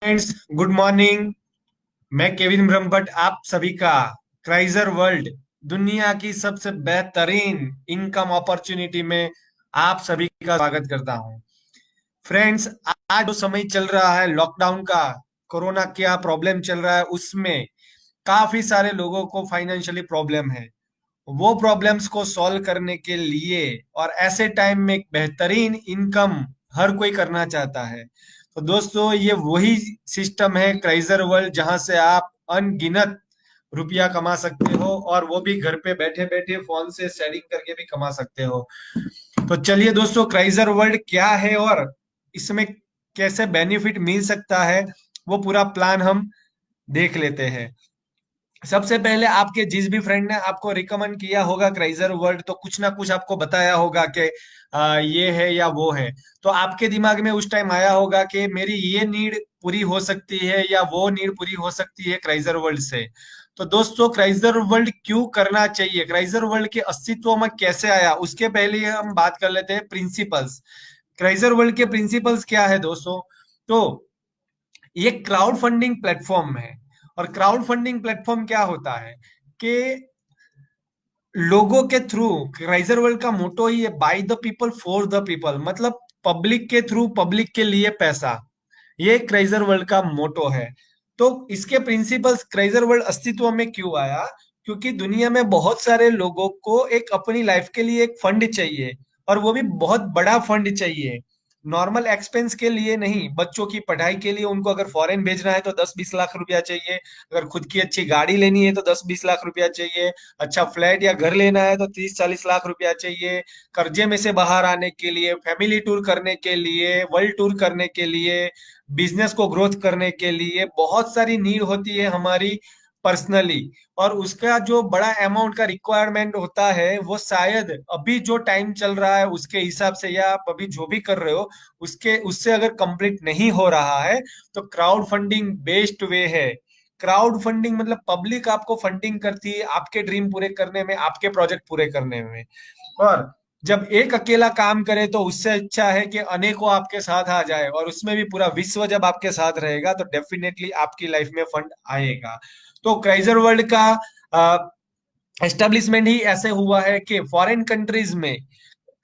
Friends, good morning. मैं Kevin Brahmbhatt आप सभी का क्राइजर वर्ल्ड दुनिया की सबसे बेहतरीन इनकम अपॉर्चुनिटी में आप सभी का स्वागत करता हूं। फ्रेंड्स, आज जो समय चल रहा है लॉकडाउन का, कोरोना क्या प्रॉब्लम चल रहा है, उसमें काफी सारे लोगों को फाइनेंशियली प्रॉब्लम है। वो प्रॉब्लम्स को सॉल्व करने के लिए और ऐसे टाइम में एक बेहतरीन इनकम हर कोई करना चाहता है। तो दोस्तों, ये वही सिस्टम है क्राइजर वर्ल्ड, जहां से आप अनगिनत रुपया कमा सकते हो और वो भी घर पे बैठे बैठे फोन से सेटिंग करके भी कमा सकते हो। तो चलिए दोस्तों, क्राइजर वर्ल्ड क्या है और इसमें कैसे बेनिफिट मिल सकता है, वो पूरा प्लान हम देख लेते हैं। सबसे पहले आपके जिस भी फ्रेंड ने आपको रिकमेंड किया होगा क्राइजर वर्ल्ड, तो कुछ ना कुछ आपको बताया होगा कि ये है या वो है। तो आपके दिमाग में उस टाइम आया होगा कि मेरी ये नीड पूरी हो सकती है या वो नीड पूरी हो सकती है क्राइजर वर्ल्ड से। तो दोस्तों, क्राइजर वर्ल्ड क्यों करना चाहिए, क्राइजर वर्ल्ड के अस्तित्व में कैसे आया, उसके पहले हम बात कर लेते हैं प्रिंसिपल्स। क्राइजर वर्ल्ड के प्रिंसिपल्स क्या है दोस्तों? तो ये क्राउड फंडिंग प्लेटफॉर्म है। और क्राउड फंडिंग प्लेटफॉर्म क्या होता है कि लोगों के थ्रू, क्राइजर वर्ल्ड का मोटो ही है, by the people for the people, मतलब पब्लिक के थ्रू पब्लिक के लिए पैसा। ये क्राइजर वर्ल्ड का मोटो है। तो इसके प्रिंसिपल्स, क्राइजर वर्ल्ड अस्तित्व में क्यों आया? क्योंकि दुनिया में बहुत सारे लोगों को एक अपनी लाइफ के लिए एक फंड चाहिए, और वो भी बहुत बड़ा फंड चाहिए। नॉर्मल एक्सपेंस के लिए नहीं, बच्चों की पढ़ाई के लिए उनको अगर फॉरेन भेजना है तो 10-20 लाख रुपया चाहिए। अगर खुद की अच्छी गाड़ी लेनी है तो 10-20 लाख रुपया चाहिए। अच्छा फ्लैट या घर लेना है तो 30-40 लाख रुपया चाहिए। कर्जे में से बाहर आने के लिए, फैमिली टूर करने के लिए, वर्ल्ड टूर करने के लिए, बिजनेस को ग्रोथ करने के लिए बहुत सारी नीड होती है हमारी पर्सनली। और उसका जो बड़ा अमाउंट का रिक्वायरमेंट होता है, वो शायद अभी जो टाइम चल रहा है उसके हिसाब से, या आप अभी जो भी कर रहे हो उसके उससे अगर कंप्लीट नहीं हो रहा है, तो क्राउड फंडिंग बेस्ट वे है। क्राउड फंडिंग मतलब पब्लिक आपको फंडिंग करती है आपके ड्रीम पूरे करने में, आपके प्रोजेक्ट पूरे करने में। और जब एक अकेला काम करे तो उससे अच्छा है कि अनेकों आपके साथ आ जाए, और उसमें भी पूरा विश्व जब आपके साथ रहेगा तो डेफिनेटली आपकी लाइफ में फंड आएगा। तो क्राइजर वर्ल्ड का एस्टेब्लिशमेंट ही ऐसे हुआ है कि फॉरेन कंट्रीज में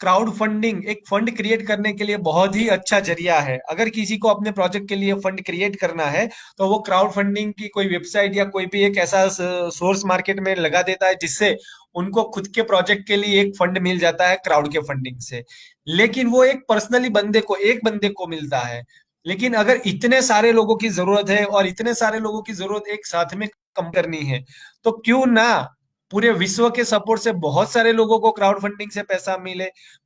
क्राउड फंडिंग एक फंड क्रिएट करने के लिए बहुत ही अच्छा जरिया है। अगर किसी को अपने प्रोजेक्ट के लिए फंड क्रिएट करना है, तो वो क्राउड फंडिंग की कोई वेबसाइट या कोई भी एक ऐसा सोर्स मार्केट में लगा देता है, जिससे उनको खुद के प्रोजेक्ट के लिए एक फंड मिल जाता है क्राउड के फंडिंग से। लेकिन वो एक पर्सनली एक बंदे को मिलता है। लेकिन अगर इतने सारे लोगों की जरूरत है और इतने सारे लोगों की जरूरत एक साथ में कम करनी है, तो क्यों ना पूरे विश्व के सपोर्ट से बहुत सारे लोगों को क्राउड फंडिंग से पैसा मिले।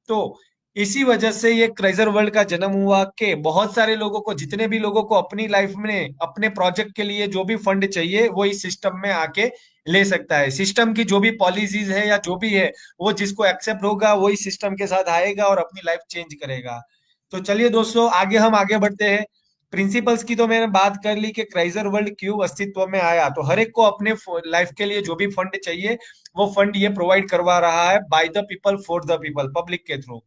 तो इसी वजह से ये क्राइजर वर्ल्ड का जन्म हुआ कि बहुत सारे लोगों को, जितने भी लोगों को अपनी लाइफ में अपने प्रोजेक्ट के लिए जो भी फंड चाहिए, वो इस सिस्टम में आके ले सकता है। सिस्टम की जो भी पॉलिसीज है या जो भी है, वो जिसको एक्सेप्ट होगा वो इस सिस्टम के साथ आएगा और अपनी लाइफ चेंज करेगा। तो चलिए दोस्तों, आगे बढ़ते हैं। प्रिंसिपल्स की तो मैंने बात कर ली कि क्राइजर वर्ल्ड क्यों अस्तित्व में आया। तो हर एक को अपने लाइफ के लिए जो भी फंड चाहिए, वो फंड ये प्रोवाइड करवा रहा है by the people for the people, public के थ्रू।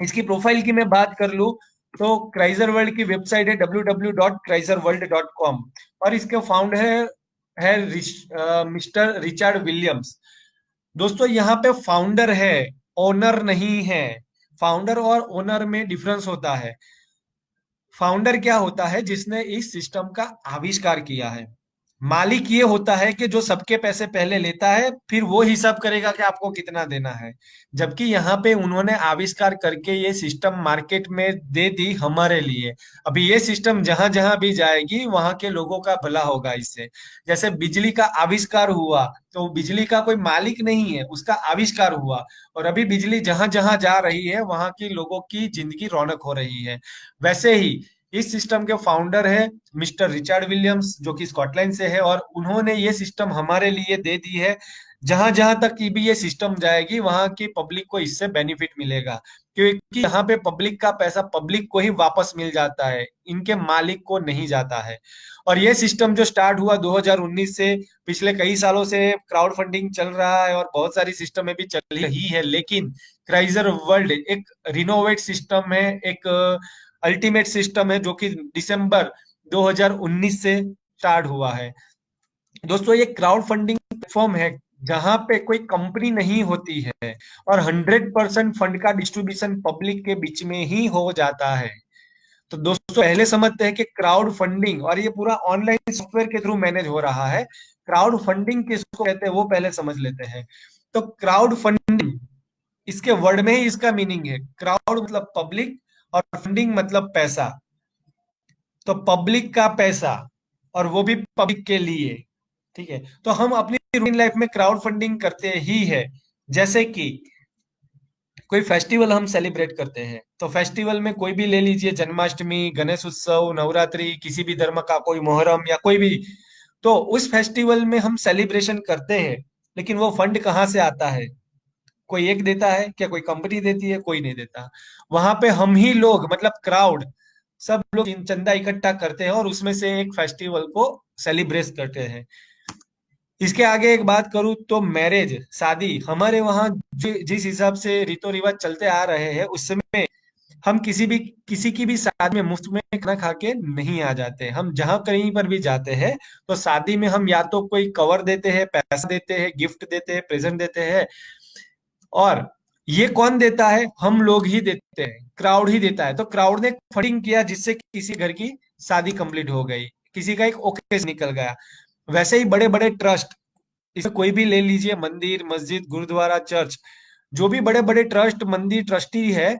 इसकी प्रोफाइल की मैं बात कर लूं, तो क्राइजर वर्ल्ड की वेबसाइट है www.chraiserworld.com। और इसके फाउंडर है मिस्टर रिचर्ड विलियम्स। दोस्तों, यहाँ पे फाउंडर है, ओनर नहीं है। फाउंडर और ओनर में डिफरेंस होता है। फाउंडर क्या होता है? जिसने इस सिस्टम का आविष्कार किया है। मालिक ये होता है कि जो सबके पैसे पहले लेता है, फिर वो हिसाब करेगा कि आपको कितना देना है। जबकि यहाँ पे उन्होंने आविष्कार करके ये सिस्टम मार्केट में दे दी हमारे लिए। अभी ये सिस्टम जहां जहां भी जाएगी, वहां के लोगों का भला होगा इससे। जैसे बिजली का आविष्कार हुआ, तो बिजली का कोई मालिक नहीं है, उसका आविष्कार हुआ। और अभी बिजली जहां जहां जा रही है, वहां की लोगों की जिंदगी रौनक हो रही है। वैसे ही इस सिस्टम के फाउंडर है मिस्टर रिचर्ड विलियम्स, जो कि स्कॉटलैंड से है, और उन्होंने ये सिस्टम हमारे लिए दे दी है। जहां जहां तक की भी ये सिस्टम जाएगी, वहां की पब्लिक को इससे बेनिफिट मिलेगा। क्योंकि यहाँ पे पब्लिक का पैसा पब्लिक को ही वापस मिल जाता है, इनके मालिक को नहीं जाता है। और ये सिस्टम जो स्टार्ट हुआ 2019 से, पिछले कई सालों से क्राउड फंडिंग चल रहा है और बहुत सारी सिस्टम में भी चल रही है। लेकिन क्राइजर वर्ल्ड एक रिनोवेट सिस्टम है, एक अल्टीमेट सिस्टम है, जो कि दिसंबर 2019 से स्टार्ट हुआ है। दोस्तों ये क्राउड फंडिंग प्लेटफॉर्म है जहां पे कोई कंपनी नहीं होती है और 100% फंड का डिस्ट्रीब्यूशन पब्लिक के बीच में ही हो जाता है। तो दोस्तों पहले समझते हैं कि क्राउड फंडिंग, और ये पूरा ऑनलाइन सॉफ्टवेयर के थ्रू मैनेज हो रहा है, क्राउड फंडिंग किसको कहते हैं वो पहले समझ लेते हैं। तो क्राउड फंडिंग, इसके वर्ड में ही इसका मीनिंग है। क्राउड मतलब पब्लिक और फंडिंग मतलब पैसा। तो पब्लिक का पैसा, और वो भी पब्लिक के लिए। ठीक है, तो हम अपनी रूटीन लाइफ में क्राउड फंडिंग करते ही है। जैसे कि कोई फेस्टिवल हम सेलिब्रेट करते हैं, तो फेस्टिवल में कोई भी ले लीजिए, जन्माष्टमी, गणेश उत्सव, नवरात्रि, किसी भी धर्म का कोई मोहर्रम या कोई भी, तो उस फेस्टिवल में हम सेलिब्रेशन करते हैं। लेकिन वो फंड कहाँ से आता है? कोई एक देता है क्या? कोई कंपनी देती है? कोई नहीं देता। वहां पे हम ही लोग, मतलब क्राउड, सब लोग चंदा इकट्ठा करते हैं और उसमें से एक फेस्टिवल को सेलिब्रेट करते हैं। इसके आगे एक बात करूं तो मैरिज, शादी, हमारे वहाँ जिस हिसाब से रीतो रिवाज चलते आ रहे हैं, उसमें हम किसी की भी शादी में मुफ्त में खाना खा के नहीं आ जाते। हम जहां कहीं पर भी जाते हैं तो शादी में हम या तो कोई कवर देते हैं, पैसा देते हैं, गिफ्ट देते हैं, प्रेजेंट देते हैं। और ये कौन देता है? हम लोग ही देते हैं, क्राउड ही देता है। तो क्राउड ने फंडिंग किया जिससे किसी घर की शादी कंप्लीट हो गई, किसी का एक ओकेजन निकल गया। वैसे ही बड़े बड़े ट्रस्ट, इसे कोई भी ले लीजिए, मंदिर, मस्जिद, गुरुद्वारा, चर्च, जो भी बड़े बड़े ट्रस्ट, मंदिर, ट्रस्टी है,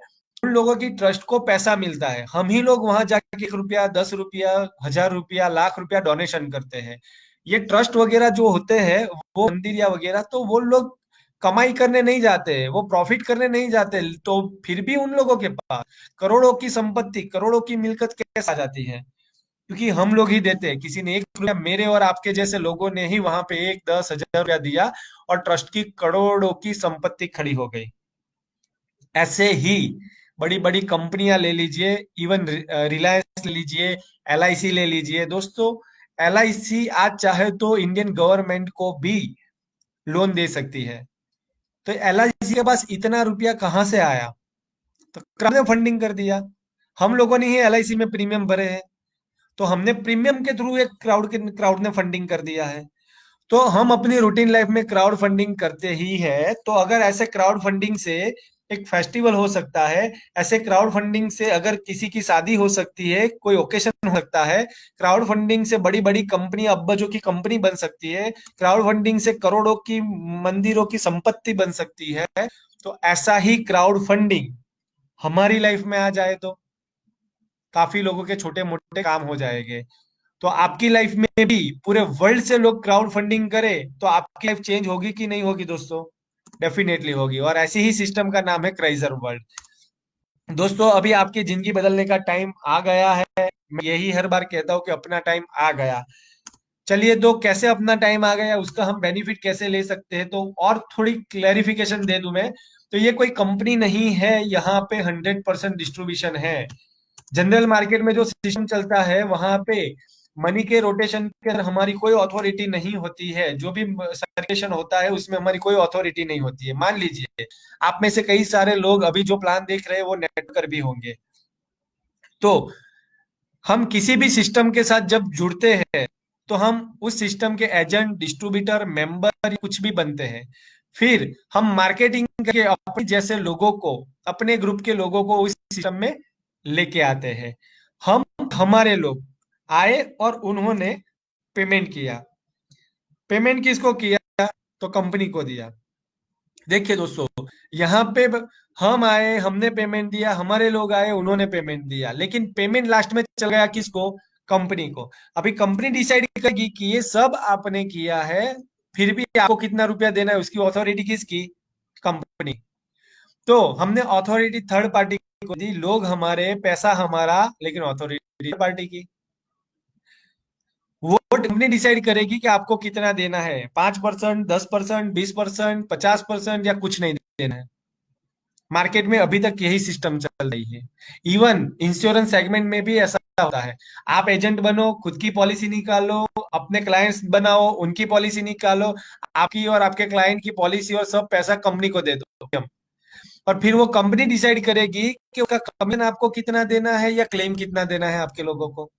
उन लोगों की ट्रस्ट को पैसा मिलता है। हम ही लोग वहां जाके 1 रुपया, 10 रुपया, 1000 रुपया, लाख रुपया डोनेशन करते हैं। ये ट्रस्ट वगैरह जो होते हैं, वो मंदिर या वगैरह, तो वो लोग कमाई करने नहीं जाते, वो प्रॉफिट करने नहीं जाते। तो फिर भी उन लोगों के पास करोड़ों की संपत्ति, करोड़ों की मिलकत कैसे आ जाती है? क्योंकि हम लोग ही देते हैं। किसी ने 1 रुपया, मेरे और आपके जैसे लोगों ने ही वहां पे 1, 10, 1000 रुपया दिया और ट्रस्ट की करोड़ों की संपत्ति खड़ी हो गई। ऐसे ही बड़ी बड़ी कंपनियां ले लीजिए, इवन रिलायंस ले लीजिए, एलआईसी ले लीजिए। दोस्तों एलआईसी आज चाहे तो इंडियन गवर्नमेंट को भी लोन दे सकती है। तो एलआईसी के पास इतना रुपया कहाँ से आया? तो क्राउड ने फंडिंग कर दिया। हम लोगों ने ही एलआईसी में प्रीमियम भरे हैं, तो हमने प्रीमियम के थ्रू एक क्राउड ने फंडिंग कर दिया है। तो हम अपनी रूटीन लाइफ में क्राउड फंडिंग करते ही है। तो अगर ऐसे क्राउड फंडिंग से एक फेस्टिवल हो सकता है, ऐसे क्राउड फंडिंग से अगर किसी की शादी हो सकती है, कोई ओकेशन हो सकता है, क्राउड फंडिंग से बड़ी बड़ी कंपनी, अब्बजों की कंपनी बन सकती है, क्राउड फंडिंग से करोड़ों की, मंदिरों की संपत्ति बन सकती है। तो ऐसा ही क्राउड फंडिंग हमारी लाइफ में आ जाए तो काफी लोगों के छोटे मोटे काम हो जाएंगे। तो आपकी लाइफ में भी पूरे वर्ल्ड से लोग क्राउड फंडिंग करें तो आपकी लाइफ चेंज होगी कि नहीं होगी? दोस्तों डेफिनेटली होगी। और ऐसे ही सिस्टम का नाम है क्राइजर वर्ल्ड। दोस्तों अभी आपकी जिंदगी बदलने का टाइम आ गया है। मैं यही हर बार कहता हूँ कि अपना टाइम आ गया। चलिए, तो कैसे अपना टाइम आ गया, उसका हम बेनिफिट कैसे ले सकते हैं, तो और थोड़ी क्लैरिफिकेशन दे दूं मैं। तो ये कोई कंपनी नहीं है, यहाँ पे 100% डिस्ट्रीब्यूशन है। जनरल मार्केट में जो सिस्टम चलता है वहां पे मनी के रोटेशन के अंदर हमारी कोई अथॉरिटी नहीं होती है। जो भी सर्कुलेशन होता है उसमें हमारी कोई अथॉरिटी नहीं होती है। मान लीजिए आप में से कई सारे लोग अभी जो प्लान देख रहे हैं वो नेटवर्कर भी होंगे। तो हम किसी भी सिस्टम के साथ जब जुड़ते हैं तो हम उस सिस्टम के एजेंट, डिस्ट्रीब्यूटर, मेंबर कुछ भी बनते हैं। फिर हम मार्केटिंग करके अपने जैसे लोगों को, अपने ग्रुप के लोगों को उस सिस्टम में लेके आते हैं। हम, हमारे लोग आए और उन्होंने पेमेंट किया। पेमेंट किसको किया? तो कंपनी को दिया। देखिए दोस्तों, यहाँ पे हम आए, हमने पेमेंट दिया, हमारे लोग आए, उन्होंने पेमेंट दिया, लेकिन पेमेंट लास्ट में चल गया किसको? कंपनी को। अभी कंपनी डिसाइड करेगी कि ये सब आपने किया है, फिर भी आपको कितना रुपया देना है, उसकी अथॉरिटी किसकी? कंपनी। तो हमने अथॉरिटी थर्ड पार्टी को दी। लोग हमारे, पैसा हमारा, लेकिन अथॉरिटी पार्टी की। वो कंपनी डिसाइड करेगी कि आपको कितना देना है, 5%, 10%, 20%, 50% या कुछ नहीं देना है। मार्केट में अभी तक यही सिस्टम चल रही है। इवन इंश्योरेंस सेगमेंट में भी ऐसा होता है। आप एजेंट बनो, खुद की पॉलिसी निकालो, अपने क्लाइंट्स बनाओ, उनकी पॉलिसी निकालो, आपकी और आपके क्लाइंट की पॉलिसी, और सब पैसा कंपनी को दे दो। और फिर वो कंपनी डिसाइड करेगी कि उसका कमीशन आपको कितना देना है या क्लेम कितना देना है आपके लोगों को।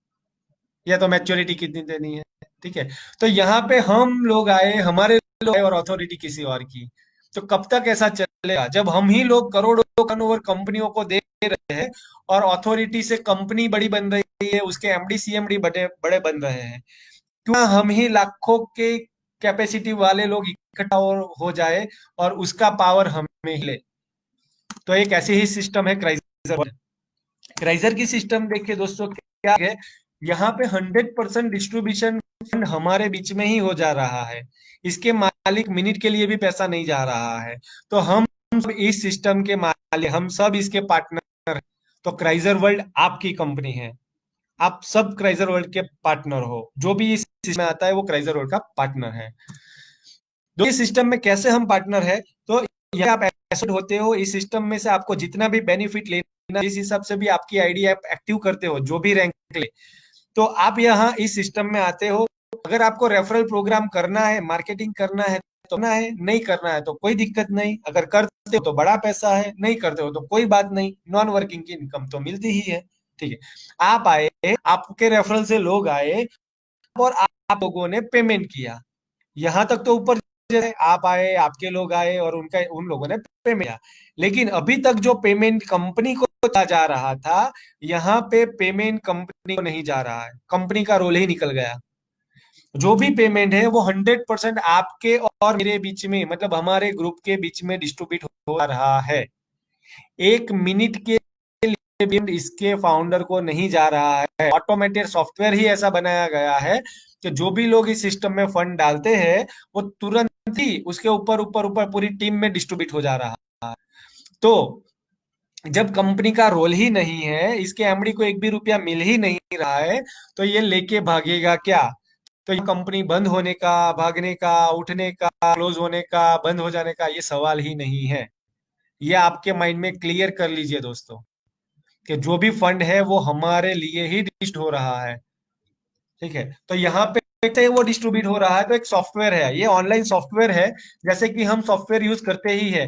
या तो मैच्योरिटी कितनी देनी है। ठीक है, तो यहाँ पे हम लोग आए, हमारे लोग आए और अथॉरिटी किसी और की। तो कब तक ऐसा चलेगा जब हम ही लोग करोड़ों टर्नओवर कंपनियों को दे रहे हैं और अथॉरिटी से कंपनी बड़ी बन रही है, उसके एमडी सीएमडी बड़े बड़े बन रहे हैं। क्यों हम ही लाखों के कैपेसिटी वाले लोग इकट्ठा हो जाए और उसका पावर हमें ही ले। तो एक ऐसी ही सिस्टम है क्राइजर। क्राइजर की सिस्टम देखिए दोस्तों क्या है, यहाँ पे 100% डिस्ट्रीब्यूशन फंड हमारे बीच में ही हो जा रहा है। इसके मालिक मिनट के लिए भी पैसा नहीं जा रहा है। तो हम सब इस सिस्टम के मालिक, हम सब इसके पार्टनर हैं। तो क्राइजर वर्ल्ड आपकी कंपनी है, आप सब क्राइजर वर्ल्ड के पार्टनर हो। जो भी इस सिस्टम में आता है वो क्राइजर वर्ल्ड का पार्टनर है। तो इस सिस्टम में कैसे हम पार्टनर है, तो ये आप एसेट होते हो इस सिस्टम में से, आपको जितना भी बेनिफिट लेना, इस हिसाब से भी आपकी आईडी आप एक्टिव करते हो जो भी रैंक ले, तो आप यहाँ इस सिस्टम में आते हो। अगर आपको रेफरल प्रोग्राम करना है, मार्केटिंग करना है तो करना है, नहीं करना है तो कोई दिक्कत नहीं। अगर करते हो तो बड़ा पैसा है, नहीं करते हो तो कोई बात नहीं, नॉन वर्किंग की इनकम तो मिलती ही है। ठीक है, आप आए, आपके रेफरल से लोग आए और आप लोगों ने पेमेंट किया, यहाँ तक तो ऊपर आप आए, आपके लोग आए और उनका उन लोगों ने पेमेंट किया। लेकिन अभी तक जो पेमेंट कंपनी को जा रहा था, यहाँ पे पेमेंट कंपनी को नहीं जा रहा है, कंपनी का रोल ही निकल गया। जो भी पेमेंट है वो 100% आपके और मेरे बीच में, मतलब हमारे ग्रुप के बीच में डिस्ट्रीब्यूट हो रहा है। 1 मिनट के लिए भी इसके फाउंडर को नहीं जा रहा है। ऑटोमेटेड सॉफ्टवेयर ही ऐसा बनाया गया है कि जो भी लोग इस सिस्टम में फंड डालते हैं वो तुरंत ही उसके ऊपर ऊपर ऊपर पूरी टीम में डिस्ट्रीब्यूट हो जा रहा है। तो जब कंपनी का रोल ही नहीं है, इसके एमडी को एक भी रुपया मिल ही नहीं रहा है, तो ये लेके भागेगा क्या? तो ये कंपनी बंद होने का, भागने का, उठने का, क्लोज होने का, बंद हो जाने का ये सवाल ही नहीं है। ये आपके माइंड में क्लियर कर लीजिए दोस्तों, कि जो भी फंड है वो हमारे लिए ही डिस्ट्रीब्यूट हो रहा है। ठीक है, तो यहाँ पे वो डिस्ट्रीब्यूट हो रहा है तो एक सॉफ्टवेयर है, ये ऑनलाइन सॉफ्टवेयर है। जैसे कि हम सॉफ्टवेयर यूज करते ही है,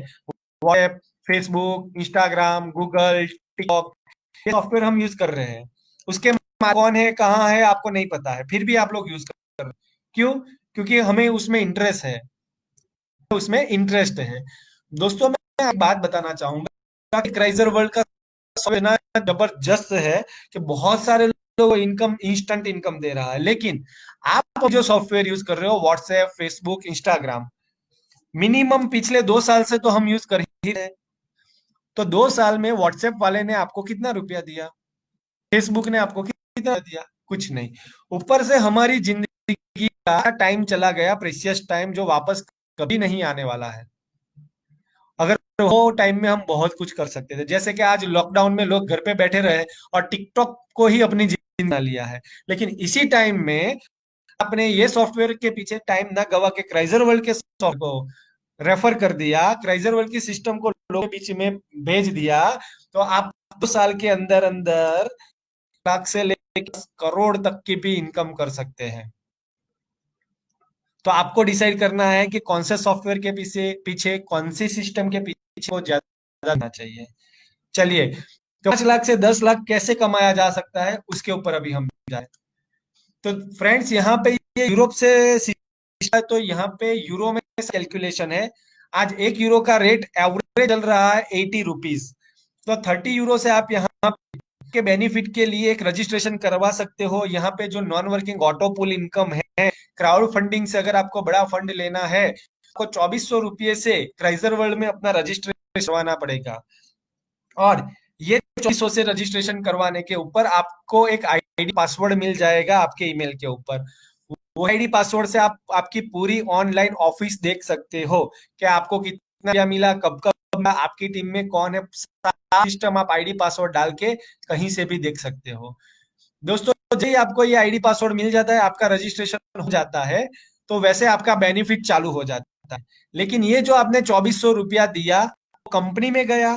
WhatsApp, Facebook, Instagram, Google, TikTok, ये सॉफ्टवेयर हम यूज कर रहे हैं। उसके कौन है, कहाँ है, आपको नहीं पता है, फिर भी आप लोग यूज कर रहे हैं। क्यों? क्योंकि हमें उसमें इंटरेस्ट है, उसमें इंटरेस्ट है। दोस्तों मैं एक बात बताना चाहूंगा कि क्राइजर वर्ल्ड का इतना जबरदस्त है कि बहुत सारे लोग इनकम, इंस्टेंट इनकम दे रहा है। लेकिन आप जो सॉफ्टवेयर यूज कर रहे हो, व्हाट्सएप, फेसबुक, इंस्टाग्राम, मिनिमम पिछले 2 साल से तो हम यूज कर ही रहे हैं। तो 2 साल में व्हाट्सएप वाले ने आपको कितना रुपया दिया, फेसबुक ने आपको कितना दिया? कुछ नहीं। ऊपर से हमारी जिंदगी का टाइम चला गया, प्रेशियस टाइम, जो वापस कभी नहीं आने वाला है। अगर वो टाइम में हम बहुत कुछ कर सकते थे, जैसे कि आज लॉकडाउन में लोग घर पे बैठे रहे और टिकटॉक को ही अपनी जिंदगी बना लिया है। लेकिन इसी टाइम में आपने ये सॉफ्टवेयर के पीछे टाइम ना गवा के क्राइजर वर्ल्ड के सॉफ्टवेयर को रेफर कर दिया, क्राइजर वर्ल्ड की सिस्टम को लोगों के बीच में भेज दिया, तो आप 2 साल के अंदर अंदर लाख से लेकर करोड़ तक की भी इनकम कर सकते हैं। तो आपको डिसाइड करना है कि कौन से सॉफ्टवेयर के पीछे पीछे कौन सी सिस्टम के पीछे को ज्यादा देना चाहिए। चलिए, तो 5 लाख से 10 लाख कैसे कमाया जा सकता है उसके ऊपर अभी हम जाए। तो फ्रेंड्स यहाँ पे ये यूरोप से है, तो यहाँ पे यूरो में कैलकुलेशन है। आज 1 यूरो का रेट एवरेज चल रहा है 80 रुपीज। तो 30 यूरो से आप यहाँ के बेनिफिट के लिए एक रजिस्ट्रेशन करवा सकते हो। यहाँ पे जो नॉन वर्किंग ऑटो पुल इनकम है, क्राउड फंडिंग से अगर आपको बड़ा फंड लेना है, आपको 2400 रुपये से क्राइजर वर्ल्ड में अपना रजिस्ट्रेशन करवाना पड़ेगा। और ये 2400 से रजिस्ट्रेशन करवाने के ऊपर आपको एक आईडी पासवर्ड मिल जाएगा आपके ईमेल के ऊपर। वो आईडी पासवर्ड से आप आपकी पूरी ऑनलाइन ऑफिस देख सकते हो कि आपको कितना मिला, कब कब, आपकी टीम में कौन है, सिस्टम आप आईडी पासवर्ड डाल के कहीं से भी देख सकते हो। दोस्तों जब ही आपको ये आईडी पासवर्ड मिल जाता है, आपका रजिस्ट्रेशन हो जाता है, तो वैसे आपका बेनिफिट चालू हो जाता है। लेकिन ये जो आपने 2400 रुपया दिया, कंपनी में गया,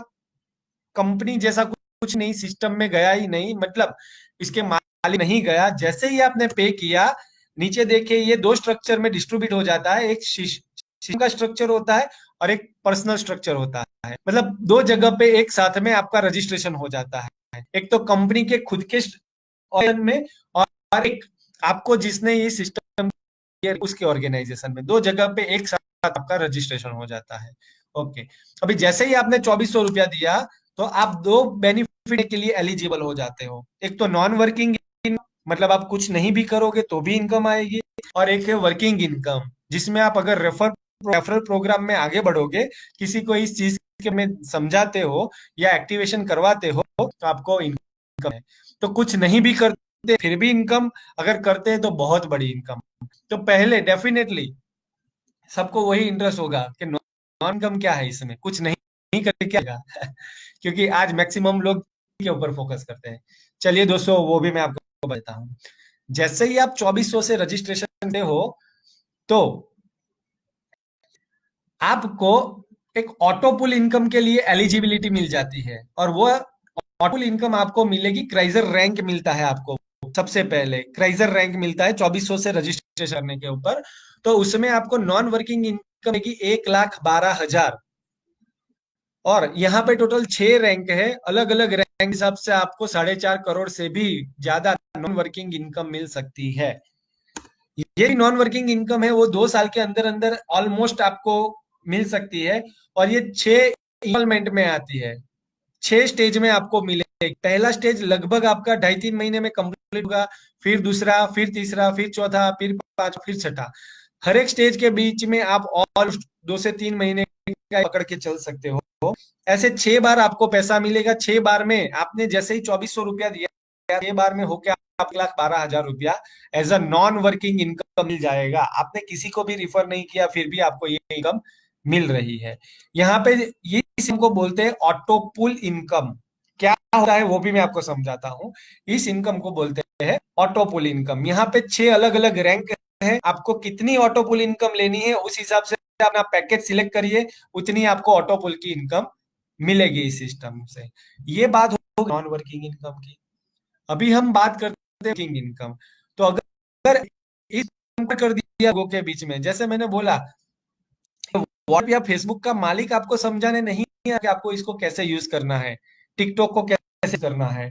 कंपनी जैसा कुछ नहीं, सिस्टम में गया ही नहीं, मतलब इसके मालिक नहीं गया। जैसे ही आपने पे किया, नीचे देखिए ये 2 स्ट्रक्चर में डिस्ट्रीब्यूट हो जाता है। एक सिस्टम का स्ट्रक्चर होता है और एक पर्सनल स्ट्रक्चर होता है, मतलब 2 जगह पे एक साथ में आपका रजिस्ट्रेशन हो जाता है। एक तो कंपनी के खुद के ऑनलाइन में, और और एक आपको जिसने ये सिस्टम उसके ऑर्गेनाइजेशन में 2 जगह पे एक साथ आपका रजिस्ट्रेशन हो जाता है। ओके, अभी जैसे ही आपने 2400 रुपया दिया तो आप 2 बेनिफिट के लिए एलिजिबल हो जाते हो। एक तो नॉन वर्किंग, मतलब आप कुछ नहीं भी करोगे तो भी इनकम आएगी, और एक है वर्किंग इनकम, जिसमें आप अगर रेफरल प्रोग्राम में आगे बढ़ोगे, किसी को इस चीज के में समझाते हो या एक्टिवेशन करवाते हो तो आपको इनकम है। तो कुछ नहीं भी करते फिर भी इनकम, अगर करते हैं तो बहुत बड़ी इनकम। तो पहले डेफिनेटली सबको वही इंटरेस्ट होगा कि नॉन इनकम क्या है, इसमें कुछ नहीं नहीं करके क्या होगा। क्योंकि आज मैक्सिमम लोग के ऊपर फोकस करते हैं। चलिए दोस्तों, वो भी मैं आपको बताता हूँ। जैसे ही आप 2400 से रजिस्ट्रेशन पे हो तो आपको एक ऑटो पुल इनकम के लिए एलिजिबिलिटी मिल जाती है, और वो ऑटो पुल इनकम आपको मिलेगी, क्राइजर रैंक मिलता है आपको। सबसे पहले क्राइजर रैंक मिलता है 2400 से रजिस्ट्रेशन करने के ऊपर। तो उसमें आपको नॉन वर्किंग इनकम मिलेगी 1,12,000। और यहाँ पे टोटल 6 रैंक है, अलग अलग रैंक हिसाब से आपको 4.5 करोड़ से भी ज्यादा नॉन वर्किंग इनकम मिल सकती है। ये नॉन वर्किंग इनकम है वो 2 साल के अंदर अंदर ऑलमोस्ट आपको मिल सकती है, और ये 6 इंस्टॉलमेंट में आती है। 6 स्टेज में आपको मिलेगी। पहला स्टेज लगभग आपका 2.5-3 महीने में कंप्लीट होगा, फिर दूसरा, फिर तीसरा, फिर चौथा, फिर पांचवा, फिर छठा। हर एक स्टेज के बीच में आप और 2 से 3 महीने का पकड़ के चल सकते हो। ऐसे 6 बार आपको पैसा मिलेगा। 6 बार में आपने जैसे ही 2400 रुपया दिया, 6 बार में होकर आप 1,12,000 रुपया as a non working income मिल जाएगा। आपने किसी को भी रिफर नहीं किया फिर भी आपको ये इनकम मिल रही है। यहाँ पे ये इस इनकम को बोलते हैं ऑटो पुल इनकम। क्या होता है वो भी मैं आपको समझाता हूँ। इस इनकम को बोलते हैं ऑटो पुल इनकम। यहाँ पे 6 अलग अलग रैंक है। आपको कितनी ऑटो पुल इनकम लेनी है उस हिसाब से अपना पैकेज सिलेक्ट करिए, उतनी आपको ऑटो पुल की इनकम मिलेगी इस सिस्टम से। ये बात हो नॉन वर्किंग इनकम की। अभी हम बात करते हैं वर्किंग इनकम। तो अगर इस कर दिया लोगों के बीच में, जैसे मैंने बोला, व्हाट्सएप या फेसबुक का मालिक आपको समझाने नहीं है कि आपको इसको कैसे यूज करना है, टिकटॉक को कैसे करना है।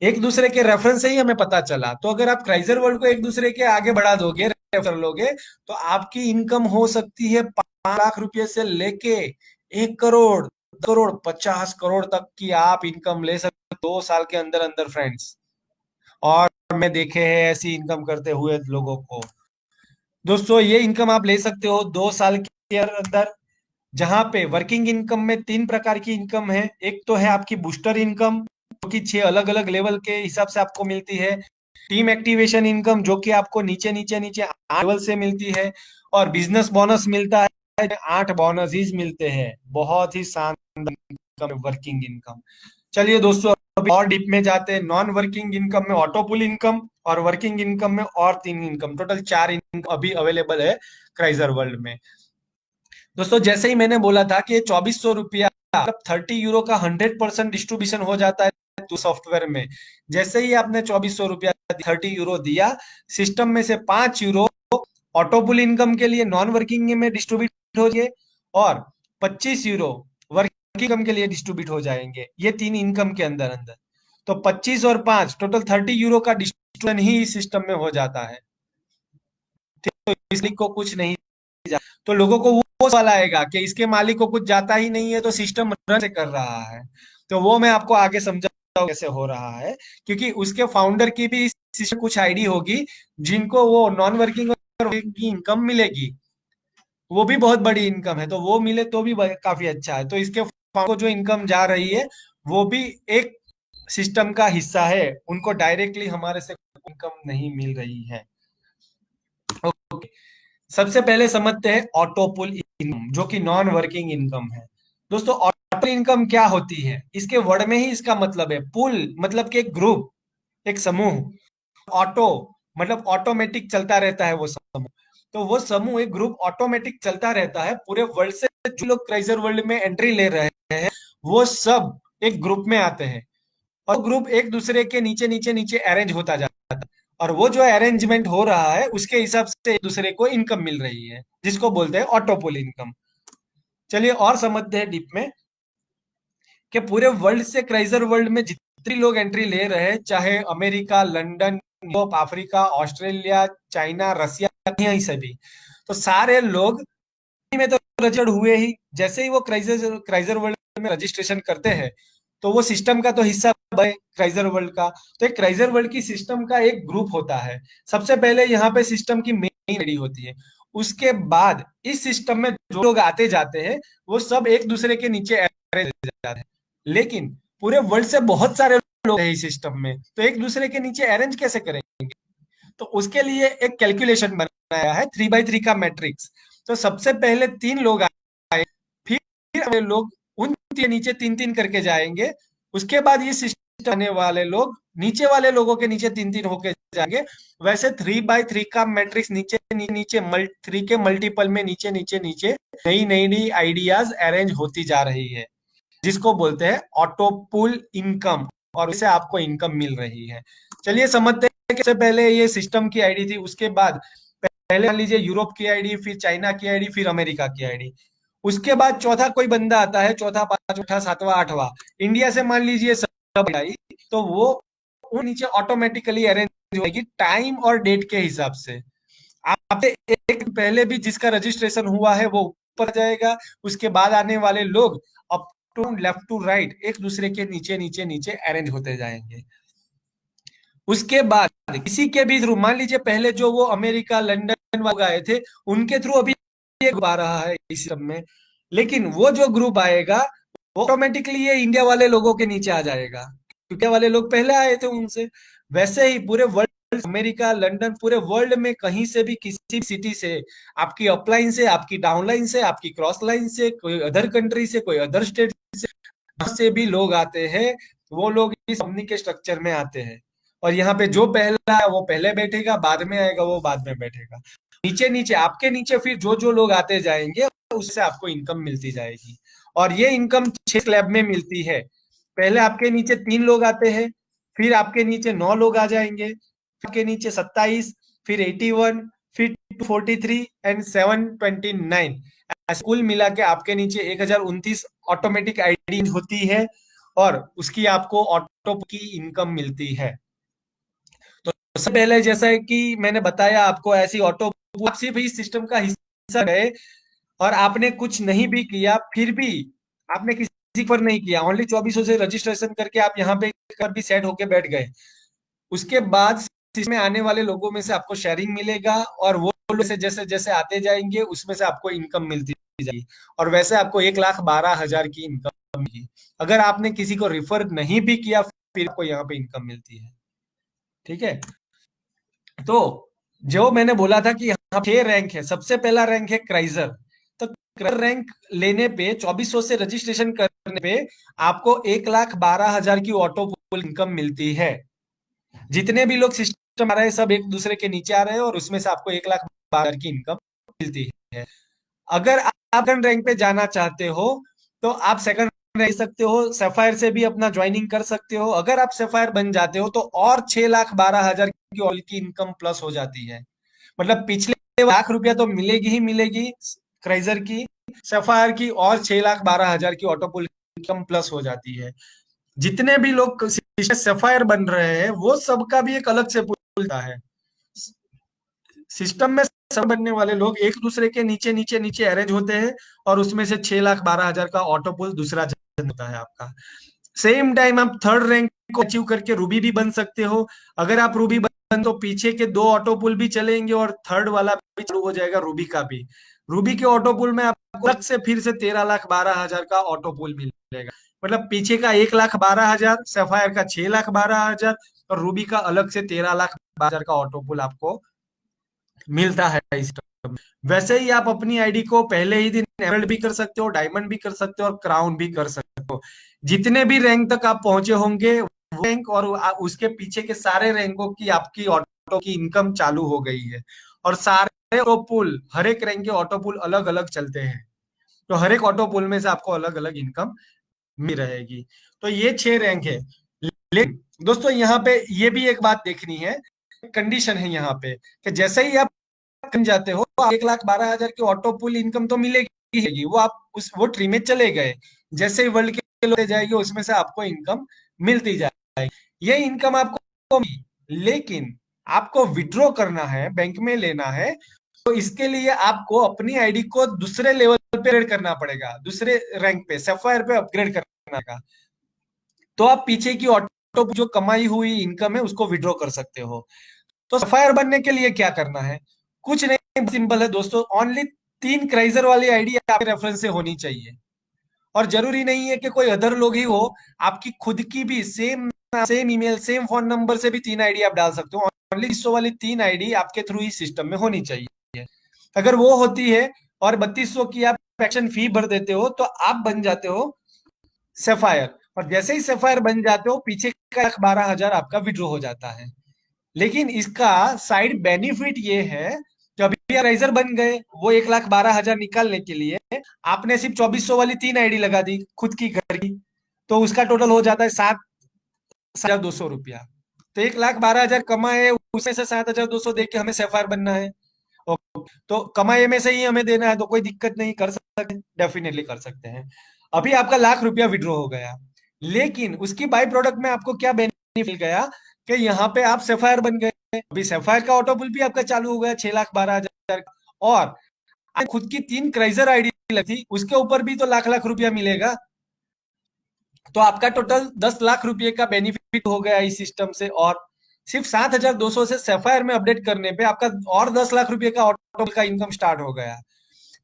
एक दूसरे के रेफरेंस से ही हमें पता चला। तो अगर आप क्राइजर वर्ल्ड को एक दूसरे के आगे बढ़ा दोगे, रेफर लोगे, तो आपकी इनकम हो सकती है 5 लाख रुपए से लेके 1 करोड़, 2 करोड़, 50 करोड़ तक की आप इनकम ले सकते हो 2 साल के अंदर अंदर फ्रेंड्स। और मैं देखे हैं ऐसी इनकम करते हुए लोगों को। दोस्तों, ये इनकम आप ले सकते हो 2 साल के अंदर, जहां पे वर्किंग इनकम में 3 प्रकार की इनकम है। एक तो है आपकी बूस्टर इनकम, जो कि 6 अलग अलग लेवल के हिसाब से आपको मिलती है। टीम एक्टिवेशन इनकम, जो कि आपको नीचे नीचे नीचे 8 लेवल से मिलती है। और बिजनेस बोनस मिलता है, 8 बोनस मिलते हैं। बहुत ही शानदार इनकम, वर्किंग इनकम। चलिए दोस्तों, अभी और डीप में जाते हैं। नॉन वर्किंग इनकम में ऑटो पुल इनकम, और वर्किंग इनकम में और 3 इनकम, टोटल 4 इनकम अभी अवेलेबल है क्राइजर वर्ल्ड में। दोस्तों, जैसे ही मैंने बोला था कि 2400 रुपया, 30 यूरो का 100% डिस्ट्रीब्यूशन हो जाता है तो सॉफ्टवेयर में। जैसे ही आपने 2400 रुपया 30 यूरो दिया, सिस्टम में से 5 यूरो ऑटो पुल इनकम के लिए नॉन वर्किंग में डिस्ट्रीब्यूट हो जाए, और 25 यूरो वर्किंग इनकम के लिए डिस्ट्रीब्यूट हो जाएंगे। ये 3 इनकम के अंदर अंदर। तो 25 और 5 टोटल 30 यूरो का डिस्ट्रीब्यूशन ही इस सिस्टम में हो जाता है। तो इसलिए को कुछ नहीं, तो लोगों को वो सवाल आएगा कि इसके मालिक को कुछ जाता ही नहीं है तो सिस्टम रन से कर रहा है। तो वो मैं आपको आगे समझाऊंगा कैसे हो रहा है, क्योंकि उसके फाउंडर की भी इस सिस्टम कुछ आईडी होगी, जिनको वो नॉन वर्किंग और वर्किंग की इनकम मिलेगी। वो भी बहुत बड़ी इनकम है, तो वो मिले तो भी काफी अच्छा है। तो इसके founder को जो इनकम जा रही है वो भी एक सिस्टम का हिस्सा है, उनको डायरेक्टली हमारे से इनकम नहीं मिल रही है। ओके, सबसे पहले समझते हैं ऑटो पुल इनकम, जो कि नॉन वर्किंग इनकम है। दोस्तों, ऑटो इनकम क्या होती है? इसके वर्ड में ही इसका मतलब है। पुल मतलब कि एक ग्रुप, एक समूह। ऑटो मतलब ऑटोमेटिक चलता रहता है वो समूह। तो वो समूह, एक ग्रुप ऑटोमेटिक चलता रहता है पूरे वर्ल्ड से। जो लोग क्राइजर वर्ल्ड में एंट्री ले रहे हैं वो सब एक ग्रुप में आते हैं, और ग्रुप एक दूसरे के नीचे नीचे नीचे अरेंज होता जाता है। और वो जो अरेंजमेंट हो रहा है उसके हिसाब से एक दूसरे को इनकम मिल रही है, जिसको बोलते हैं ऑटोपोल इनकम। चलिए और समझते हैं डीप में कि पूरे वर्ल्ड से क्राइजर वर्ल्ड में जितने लोग एंट्री ले रहे हैं, चाहे America, London, Europe, Africa, Australia, China, Russia, यहीं से भी। तो सारे लोग में तो रजिस्टर्ड हुए ही। जैसे ही वो क्राइजर वर्ल्ड में रजिस्ट्रेशन करते हैं, तो वो सिस्टम का तो हिस्सा है क्राइजर वर्ल्ड का। तो एक क्राइजर वर्ल्ड की सिस्टम का एक ग्रुप होता है। सबसे पहले यहाँ पे सिस्टम की मेन आईडी होती है। उसके बाद इस सिस्टम में जो लोग आते जाते हैं, वो सब एक दूसरे के नीचे अरेंज हो जाते हैं। लेकिन पूरे वर्ल्ड से बहुत सारे लोग हैं इस सिस्टम में, तो एक दूसरे के नीचे अरेंज कैसे करेंगे? तो उसके लिए एक कैलकुलेशन बनाया है, 3x3 का मैट्रिक्स। तो सबसे पहले 3 लोग आए, फिर हमें लोग उन के नीचे 3-3 करके जाएंगे। उसके बाद ये सिस्टम आने वाले लोग नीचे वाले लोगों के नीचे 3-3 होके जाएंगे। वैसे 3x3 का मैट्रिक्स नीचे नीचे नीचे 3 के मल्टीपल में नीचे नीचे नीचे नई नई नई आइडियाज अरेंज होती जा रही है, जिसको बोलते हैं ऑटो पुल इनकम, और इससे आपको इनकम मिल रही है। चलिए समझते हैं कि सबसे पहले ये सिस्टम की आईडी थी। उसके बाद पहले मान लीजिए यूरोप की आईडी, फिर चाइना की आईडी, फिर अमेरिका की आईडी। उसके बाद चौथा कोई बंदा आता है, चौथा, पांचवा, सातवां, आठवां, इंडिया से मान लीजिए सब आई, तो वो नीचे ऑटोमेटिकली अरेंज हो जाएगी टाइम और डेट के हिसाब से। आपसे एक पहले भी जिसका रजिस्ट्रेशन हुआ है वो ऊपर जाएगा। उसके बाद आने वाले लोग up to left to right एक दूसरे के नीचे नीचे नीचे अरेंज होते जाएंगे। उसके बाद किसी के भी थ्रू, मान लीजिए पहले जो वो अमेरिका, लंदन वाले आए थे, उनके थ्रू अभी ये ग्रुप आ रहा है इस सब में। लेकिन वो जो ग्रुप आएगा, वो ऑटोमेटिकली ये इंडिया वाले लोगों के नीचे आ जाएगा, क्योंकि इंडिया वाले लोग पहले आए थे उनसे। वैसे ही पूरे वर्ल्ड, अमेरिका, लंदन, पूरे वर्ल्ड में कहीं से भी किसी भी सिटी से, आपकी अपलाइन से, आपकी डाउनलाइन से, आपकी क्रॉस लाइन से, कोई अदर कंट्री से, कोई अदर स्टेट से भी लोग आते हैं। वो लोग इस कंपनी के स्ट्रक्चर में आते हैं, और यहाँ पे जो पहला है वो पहले बैठेगा, बाद में आएगा वो बाद में बैठेगा। नीचे नीचे आपके नीचे फिर जो जो लोग आते जाएंगे, उससे आपको इनकम मिलती जाएगी। और ये इनकम 6 स्लैब में मिलती है। पहले आपके नीचे 3 लोग आते हैं, फिर आपके नीचे 9 लोग आ जाएंगे, आपके नीचे 27, फिर 81, फिर 243 एंड 729। कुल मिला के आपके नीचे 1029 ऑटोमेटिक आईडी होती है, और उसकी आपको ऑटो की इनकम मिलती है। तो सबसे पहले जैसा कि मैंने बताया आपको, ऐसी ऑटो आप सिर्फ इस सिस्टम का हिस्सा है, और आपने कुछ नहीं भी किया, फिर भी आपने किसी पर नहीं किया, ओनली 2400 से रजिस्ट्रेशन करके आप यहाँ पे कर भी सेट होके बैठ गए। उसके बाद इसमें आने वाले लोगों में से आपको शेयरिंग मिलेगा, और वो लोग से जैसे जैसे आते जाएंगे उसमें से आपको इनकम मिलती जाएगी। और वैसे आपको 1,12,000 की इनकम मिलेगी। अगर आपने किसी को रिफर नहीं भी किया, फिर आपको यहाँ पे इनकम मिलती है। ठीक है। तो जो मैंने बोला था कि यहाँ 6 रैंक है। सबसे पहला रैंक है क्राइजर। तो क्राइजर रैंक लेने पे, 2400 से रजिस्ट्रेशन करने पे आपको 1,12,000 की ऑटो पुल इनकम मिलती है। जितने भी लोग सिस्टम आ रहे हैं, सब एक दूसरे के नीचे आ रहे हैं, और उसमें से आपको 1,12,000 की इनकम मिलती है। अगर आप सेकंड रैंक पे जाना चाहते हो, तो आप सेकंड रह सकते हो, सैफायर से भी अपना ज्वाइनिंग कर सकते हो। अगर आप सैफायर बन जाते हो, तो और 6,12,000 की ऑयल की इनकम प्लस हो जाती है। मतलब पिछले ₹1,00,000 तो मिलेगी ही मिलेगी क्राइजर की, सैफायर की और 6,12,000 की ऑटोपुल इनकम प्लस हो जाती है। जितने भी लोग सैफायर बन रहे हैं, वो सबका भी एक अलग से पुल है। सिस्टम में सब बनने वाले लोग एक दूसरे के नीचे नीचे नीचे अरेंज होते हैं, और उसमें से 6,12,000 का ऑटो पुल दूसरा जनरेट होता है आपका। सेम टाइम आप थर्ड रैंक को अचीव करके रूबी भी बन सकते हो। अगर आप रूबी बन, तो पीछे के 2 ऑटो पुल भी चलेंगे, और थर्ड वाला भी चालू हो जाएगा रूबी का भी। रूबी के ऑटो पुल में आपको अलग से फिर से 13,12,000 का ऑटो पुल मिलेगा। मतलब पीछे का 1,12,000, सैफायर का 6,12,000, और रूबी का अलग से 13,12,000 का ऑटो पुल आपको मिलता है इस टर्म में। वैसे ही आप अपनी आईडी को पहले ही दिन एमरल्ड भी कर सकते हो, डायमंड भी कर सकते हो, और क्राउन भी कर सकते हो। जितने भी रैंक तक आप पहुंचे होंगे, वो रैंक और उसके पीछे के सारे रैंकों की आपकी ऑटो की इनकम चालू हो गई है। और सारे ऑटो पुल, हर एक रैंक के ऑटो पुल अलग अलग चलते हैं, तो हर एक ऑटो पुल में से आपको अलग अलग इनकम मिल रहेगी। तो ये 6 रैंक है। लेकिन दोस्तों यहाँ पे ये भी एक बात देखनी है, कंडीशन है यहाँ पे, कि जैसे ही आप बन जाते हो, तो 1,12,000 की ऑटो पुल इनकम तो मिलेगी ही। वो आप वो ट्री में चले गए, जैसे ही वर्ल्ड के लोग जाएंगे, उसमें से आपको इनकम मिलती जाएगी। ये इनकम आपको, लेकिन आपको विड्रॉ करना है, बैंक में लेना है, तो इसके लिए आपको अपनी आईडी को दूसरे लेवल पे अपग्रेड करना पड़ेगा, दूसरे रैंक पे सफायर पे अपग्रेड करना पड़ेगा। तो आप पीछे की ऑटो जो कमाई हुई इनकम है उसको विड्रॉ कर सकते हो। तो सफायर बनने के लिए क्या करना है? कुछ नहीं, सिंपल है दोस्तों। ओनली 3 क्राइजर वाली आईडी आपके रेफरेंस से होनी चाहिए, और जरूरी नहीं है कि कोई अदर लोग ही हो, आपकी खुद की भी same same email same phone number से भी 3 आईडी आप डाल सकते हो। ओनली 200 वाली 3 आईडी आपके थ्रू ही सिस्टम में होनी चाहिए। अगर वो होती है और 3200 की आप एक्शन फी भर देते हो तो आप बन जाते हो सेफायर। और जैसे ही सेफायर बन जाते हो, पीछे का 12,000 आपका विड्रॉ हो जाता है। लेकिन इसका साइड बेनिफिट ये है कि अभी राइजर बन गए, वो 1,12,000 निकालने के लिए आपने सिर्फ 2400 वाली 3 आईडी लगा दी खुद की घर की, तो उसका टोटल हो जाता है 7,200 रुपया। तो 1,12,000 कमाए, उसमें से 7,200 दे के हमें सेफायर बनना है। तो कमाए में से ही हमें देना है, तो कोई दिक्कत नहीं, कर सकते, डेफिनेटली कर सकते हैं। अभी आपका ₹1,00,000 विड्रॉ हो गया, लेकिन उसकी बाई प्रोडक्ट में आपको क्या बेनिफिट मिल गया कि यहाँ पे आप सेफायर बन गए। अभी सेफायर का ऑटो पुल भी आपका चालू हो गया 6,12,000 का। और खुद की 3 क्राइजर आईडी लगी, उसके ऊपर भी तो लाख लाख रुपया मिलेगा। तो आपका टोटल 10 लाख रुपए का बेनिफिट हो गया इस सिस्टम से। और सिर्फ 7,200 से सेफायर में अपडेट करने पे आपका और 10 लाख रुपए का ऑटो का इनकम स्टार्ट हो गया।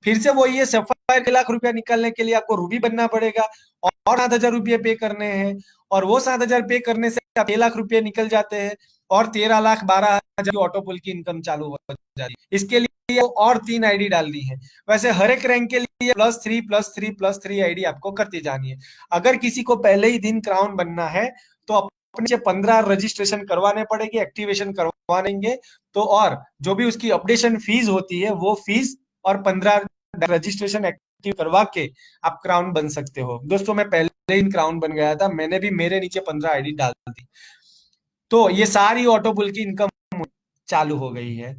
फिर से वही है, सेफायर के ₹1,00,000 निकालने के लिए आपको रूबी बनना पड़ेगा और 7,000 रुपये पे करने हैं। और वो 7,000 पे करने से 6 लाख रुपये निकल जाते हैं, और 13,12,000 की ऑटो पुल की इनकम चालू हो जाती है। इसके लिए और 3 आईडी डालनी है। वैसे हर एक रैंक के लिए +3 +3 +3 आईडी आपको करती जानी है। अगर किसी को पहले ही दिन क्राउन बनना है तो अपने से 15 रजिस्ट्रेशन करवाने पड़ेगी, एक्टिवेशन करवाएंगे तो। और जो भी उसकी अपडेशन फीस होती है वो फीस और 15 रजिस्ट्रेशन एक्टिव करवा के आप क्राउन बन सकते हो। दोस्तों मैं पहले ही क्राउन बन गया था, मैंने भी मेरे नीचे 15 आईडी डाल दी, तो ये सारी ऑटो पुल की इनकम चालू हो गई है।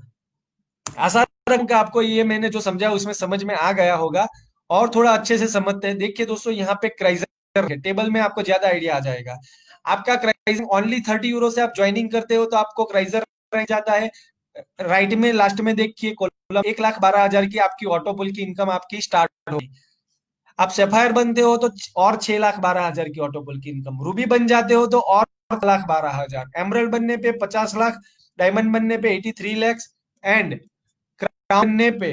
आशा रखूं कि आपको ये मैंने जो समझा उसमें समझ में आ गया होगा। और थोड़ा अच्छे से समझते हैं। देखिए दोस्तों, यहाँ पे क्राइजर है, टेबल में आपको ज्यादा आइडिया आ जाएगा। आपका क्राइजर ओनली 30 यूरो से आप ज्वाइनिंग करते हो तो आपको क्राइजर रह जाता है। राइट में लास्ट में देखिए कॉलम, 1,12,000 की आपकी ऑटो पुल की इनकम आपकी स्टार्ट होगी। आप सेफायर बनते हो तो और 6,12,000 की ऑटो पुल की इनकम, रूबी बन जाते हो तो और 1,12,000, एमरल्ड बनने पे 50 लाख, डायमंड बनने पे 83 लाख, एंड क्राउन बनने पे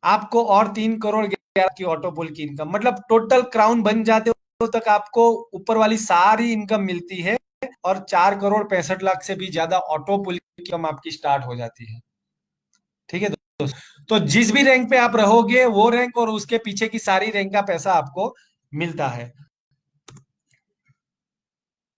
आपको और 3,11,00,000 की ऑटो पुल की इनकम। मतलब टोटल क्राउन बन जाते हो तक आपको ऊपर वाली सारी इनकम मिलती है, और 4,65,00,000 से भी ज्यादा ऑटो पुल की इनकम आपकी स्टार्ट हो जाती है। ठीक है दोस्तों, तो जिस भी रैंक पे आप रहोगे वो रैंक और उसके पीछे की सारी रैंक का पैसा आपको मिलता है।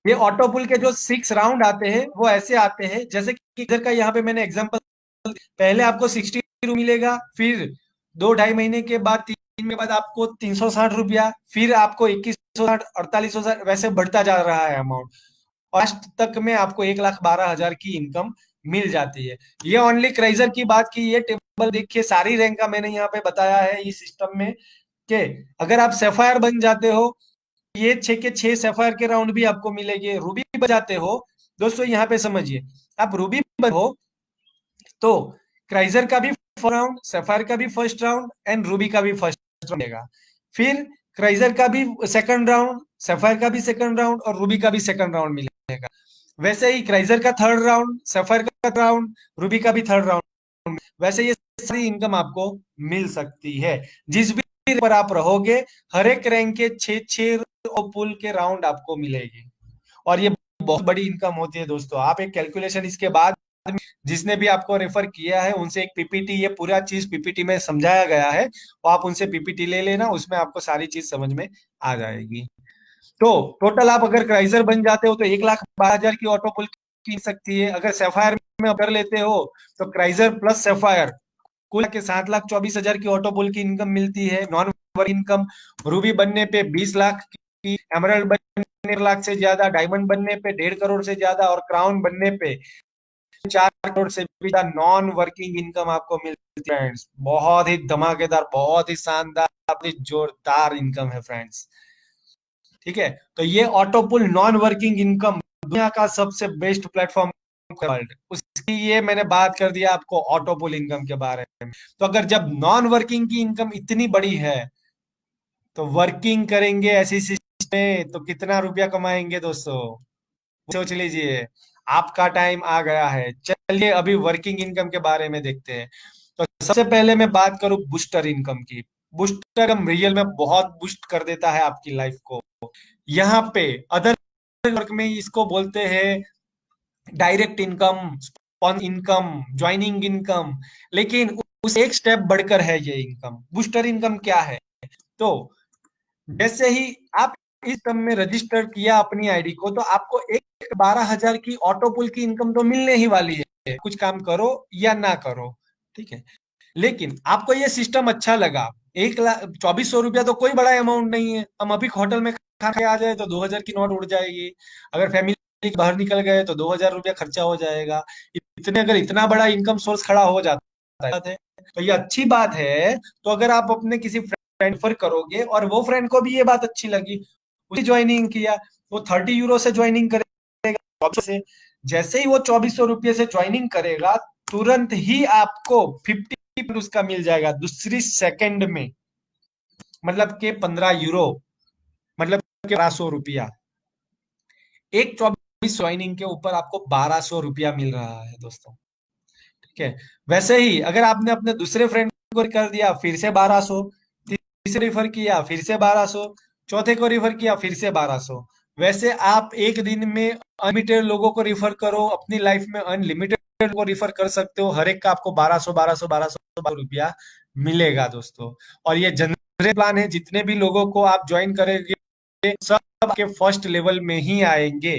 ये ऑटो पुल के जो 6 राउंड आते हैं वो ऐसे आते हैं, जैसे कि इधर का यहाँ पे मैंने एग्जांपल, पहले आपको 60 मिलेगा, फिर 2 ढाई महीने के बाद 3 के बाद आपको 360 रुपया, फिर आपको 21,60, 48,000, वैसे बढ़ता जा रहा है अमाउंट। लास्ट तक में आपको 1,12,000 की इनकम मिल जाती है। ये ओनली क्राइजर की बात की, ये टेबल देखिए सारी रैंक का मैंने यहाँ पे बताया है इस सिस्टम में। कि अगर आप सेफायर बन जाते हो, ये 6 के 6 सेफायर के राउंड भी आपको मिलेंगे। रूबी बजाते हो दोस्तों, यहाँ पे समझिए, आप रूबी हो तो क्राइजर का भी फर्स्ट राउंड, सेफायर का भी फर्स्ट राउंड, एंड रूबी का भी फर्स्ट राउंड मिलेगा। फिर क्राइजर का भी सेकंड राउंड, सेफायर का भी सेकंड राउंड, और रूबी का भी सेकंड राउंड मिलेगा। वैसे ही क्राइजर का थर्ड राउंड, सेफायर का राउंड, रूबी का भी थर्ड राउंड। वैसे ये सारी इनकम आपको मिल सकती है जिस भी पर आप रहोगे। हर एक रैंक के 6-6 पुल के राउंड आपको मिलेगी, और ये बहुत बड़ी इनकम होती है दोस्तों। आप एक कैलकुलेशन इसके बाद, जिसने भी आपको रेफर किया है उनसे एक पीपीटी, ये पूरा चीज पीपीटी में समझाया गया है, तो आप उनसे पीपीटी ले लेना, उसमें आपको सारी चीज समझ में आ जाएगी। तो टोटल आप अगर क्राइजर बन जाते हो तो 1,12,000 की ऑटो पुल की सकती है। अगर सेफायर में कर लेते हो तो क्राइजर प्लस सेफायर कुल के 7,24,000 की ऑटो पुल की इनकम मिलती है, नॉन वर्क इनकम। रूबी बनने पे 20 लाख की, एमरल्ड बनने 1 लाख से ज्यादा, डायमंड बनने पे 1.5 करोड़ से ज्यादा, और क्राउन बनने पे 4 करोड़ से भी ज्यादा नॉन वर्किंग इनकम आपको मिलती है फ्रेंड्स। बहुत ही धमाकेदार, बहुत ही शानदार, बहुत ही जोरदार इनकम है फ्रेंड्स। ठीक है, तो ये ऑटोपुल नॉन वर्किंग इनकम दुनिया का सबसे बेस्ट प्लेटफॉर्म वर्ल्ड, उसकी ये मैंने बात कर दिया आपको ऑटो पुल इनकम के बारे में। तो अगर जब नॉन वर्किंग की इनकम इतनी बड़ी है, तो वर्किंग करेंगे ऐसी सिस्टम में तो कितना रुपया कमाएंगे दोस्तों, सोच लीजिए। आपका टाइम आ गया है। चलिए अभी वर्किंग इनकम के बारे में देखते हैं। तो सबसे पहले मैं बात करूं बूस्टर इनकम की। बूस्टर हम रियल में बहुत बूस्ट कर देता है आपकी लाइफ को। यहाँ पे अदर वर्क में इसको बोलते हैं direct income, spawn income, joining income. लेकिन उस एक स्टेप बढ़कर है ये इनकम। बूस्टर इनकम क्या है? तो जैसे ही आप इस टर्म में रजिस्टर किया अपनी आईडी को, तो आपको एक 12,000 की ऑटो पुल की इनकम तो मिलने ही वाली है, कुछ काम करो या ना करो। ठीक है। लेकिन आपको ये सिस्टम अच्छा लगा। 1,24,000 रुपया तो कोई बड़ा अमाउंट नहीं है। हम अभी होटल में खा के आ जाए तो 2,000 की नोट उड़ जाएगी। अगर फैमिली बाहर निकल गए तो 2,000 रुपया खर्चा हो जाएगा। इतने अगर इतना बड़ा इनकम सोर्स खड़ा हो जाता है तो ये अच्छी बात है। तो अगर आप अपने किसी फ्रेंड पर करोगे और वो फ्रेंड को भी ये बात अच्छी लगी, उसी ज्वाइनिंग किया, वो 30 यूरो से ज्वाइनिंग करेगा, 24 से। जैसे ही वो 2,400 रुपये से ज्वाइनिंग करेगा, तुरंत ही आपको 50 उसका मिल जाएगा दूसरी सेकंड में। मतलब के 15 यूरो, मतलब के 1,200 रुपया। एक 24 ज्वाइनिंग के ऊपर आपको 1,200 रुपया मिल रहा है दोस्तों। ठीक है। वैसे ही अगर आपने अपने दूसरे फ्रेंड को कर दिया, फिर से 1,200, तीसरे रिफर किया फिर से 1,200, चौथे को रिफर किया फिर से 1,200। वैसे आप एक दिन में अनलिमिटेड लोगों को रिफर करो, अपनी लाइफ में अनलिमिटेड को रिफर कर सकते हो। हर एक का आपको 1,200 1,200 1,200 रुपया मिलेगा दोस्तों। और ये जनरल प्लान है, जितने भी लोगों को आप ज्वाइन करेंगे सब आपके फर्स्ट लेवल में ही आएंगे।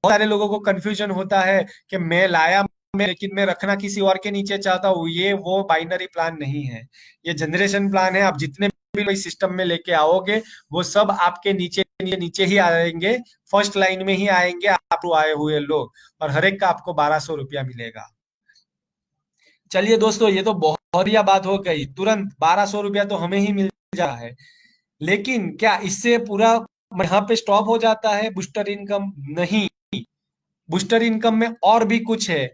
बहुत सारे लोगों को कंफ्यूजन होता है कि मैं लाया मैं, लेकिन मैं रखना किसी और के नीचे चाहता हूँ। ये वो बाइनरी प्लान नहीं है, ये जनरेशन प्लान है। आप जितने भी सिस्टम में लेके आओगे वो सब आपके नीचे नीचे नीचे ही आएंगे, फर्स्ट लाइन में ही आएंगे आप आए हुए लोग। और हर एक का आपको 1,200 रुपया मिलेगा। चलिए दोस्तों, ये तो बहुत बढ़िया बात हो गई, तुरंत 1,200 रुपया तो हमें ही मिल जा है। लेकिन क्या इससे पूरा यहाँ पे स्टॉप हो जाता है बूस्टर इनकम? नहीं। बूस्टर इनकम में और भी कुछ है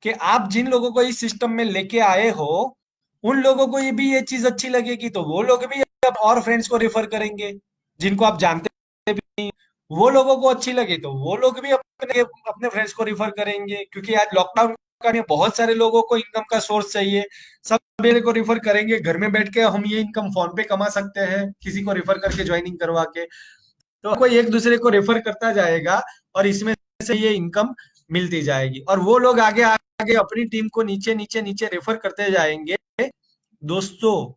कि आप जिन लोगों को इस सिस्टम में लेके आए हो, उन लोगों को ये भी ये चीज अच्छी लगेगी, तो वो लोग भी अब और फ्रेंड्स को रेफर करेंगे जिनको आप जानते भी नहीं। वो लोगों को अच्छी लगी तो वो लोग भी अपने अपने फ्रेंड्स को रिफर करेंगे, क्योंकि आज लॉकडाउन का में बहुत सारे लोगों को इनकम का सोर्स चाहिए। सब मेरे को रिफर करेंगे। घर में बैठ के हम ये इनकम फोन पे कमा सकते हैं, किसी को रिफर करके ज्वाइनिंग करवा के। तो कोई एक दूसरे को रेफर करता जाएगा और इसमें से ये इनकम मिलती जाएगी, और वो लोग आगे आगे अपनी टीम को नीचे नीचे नीचे रेफर करते जाएंगे दोस्तों।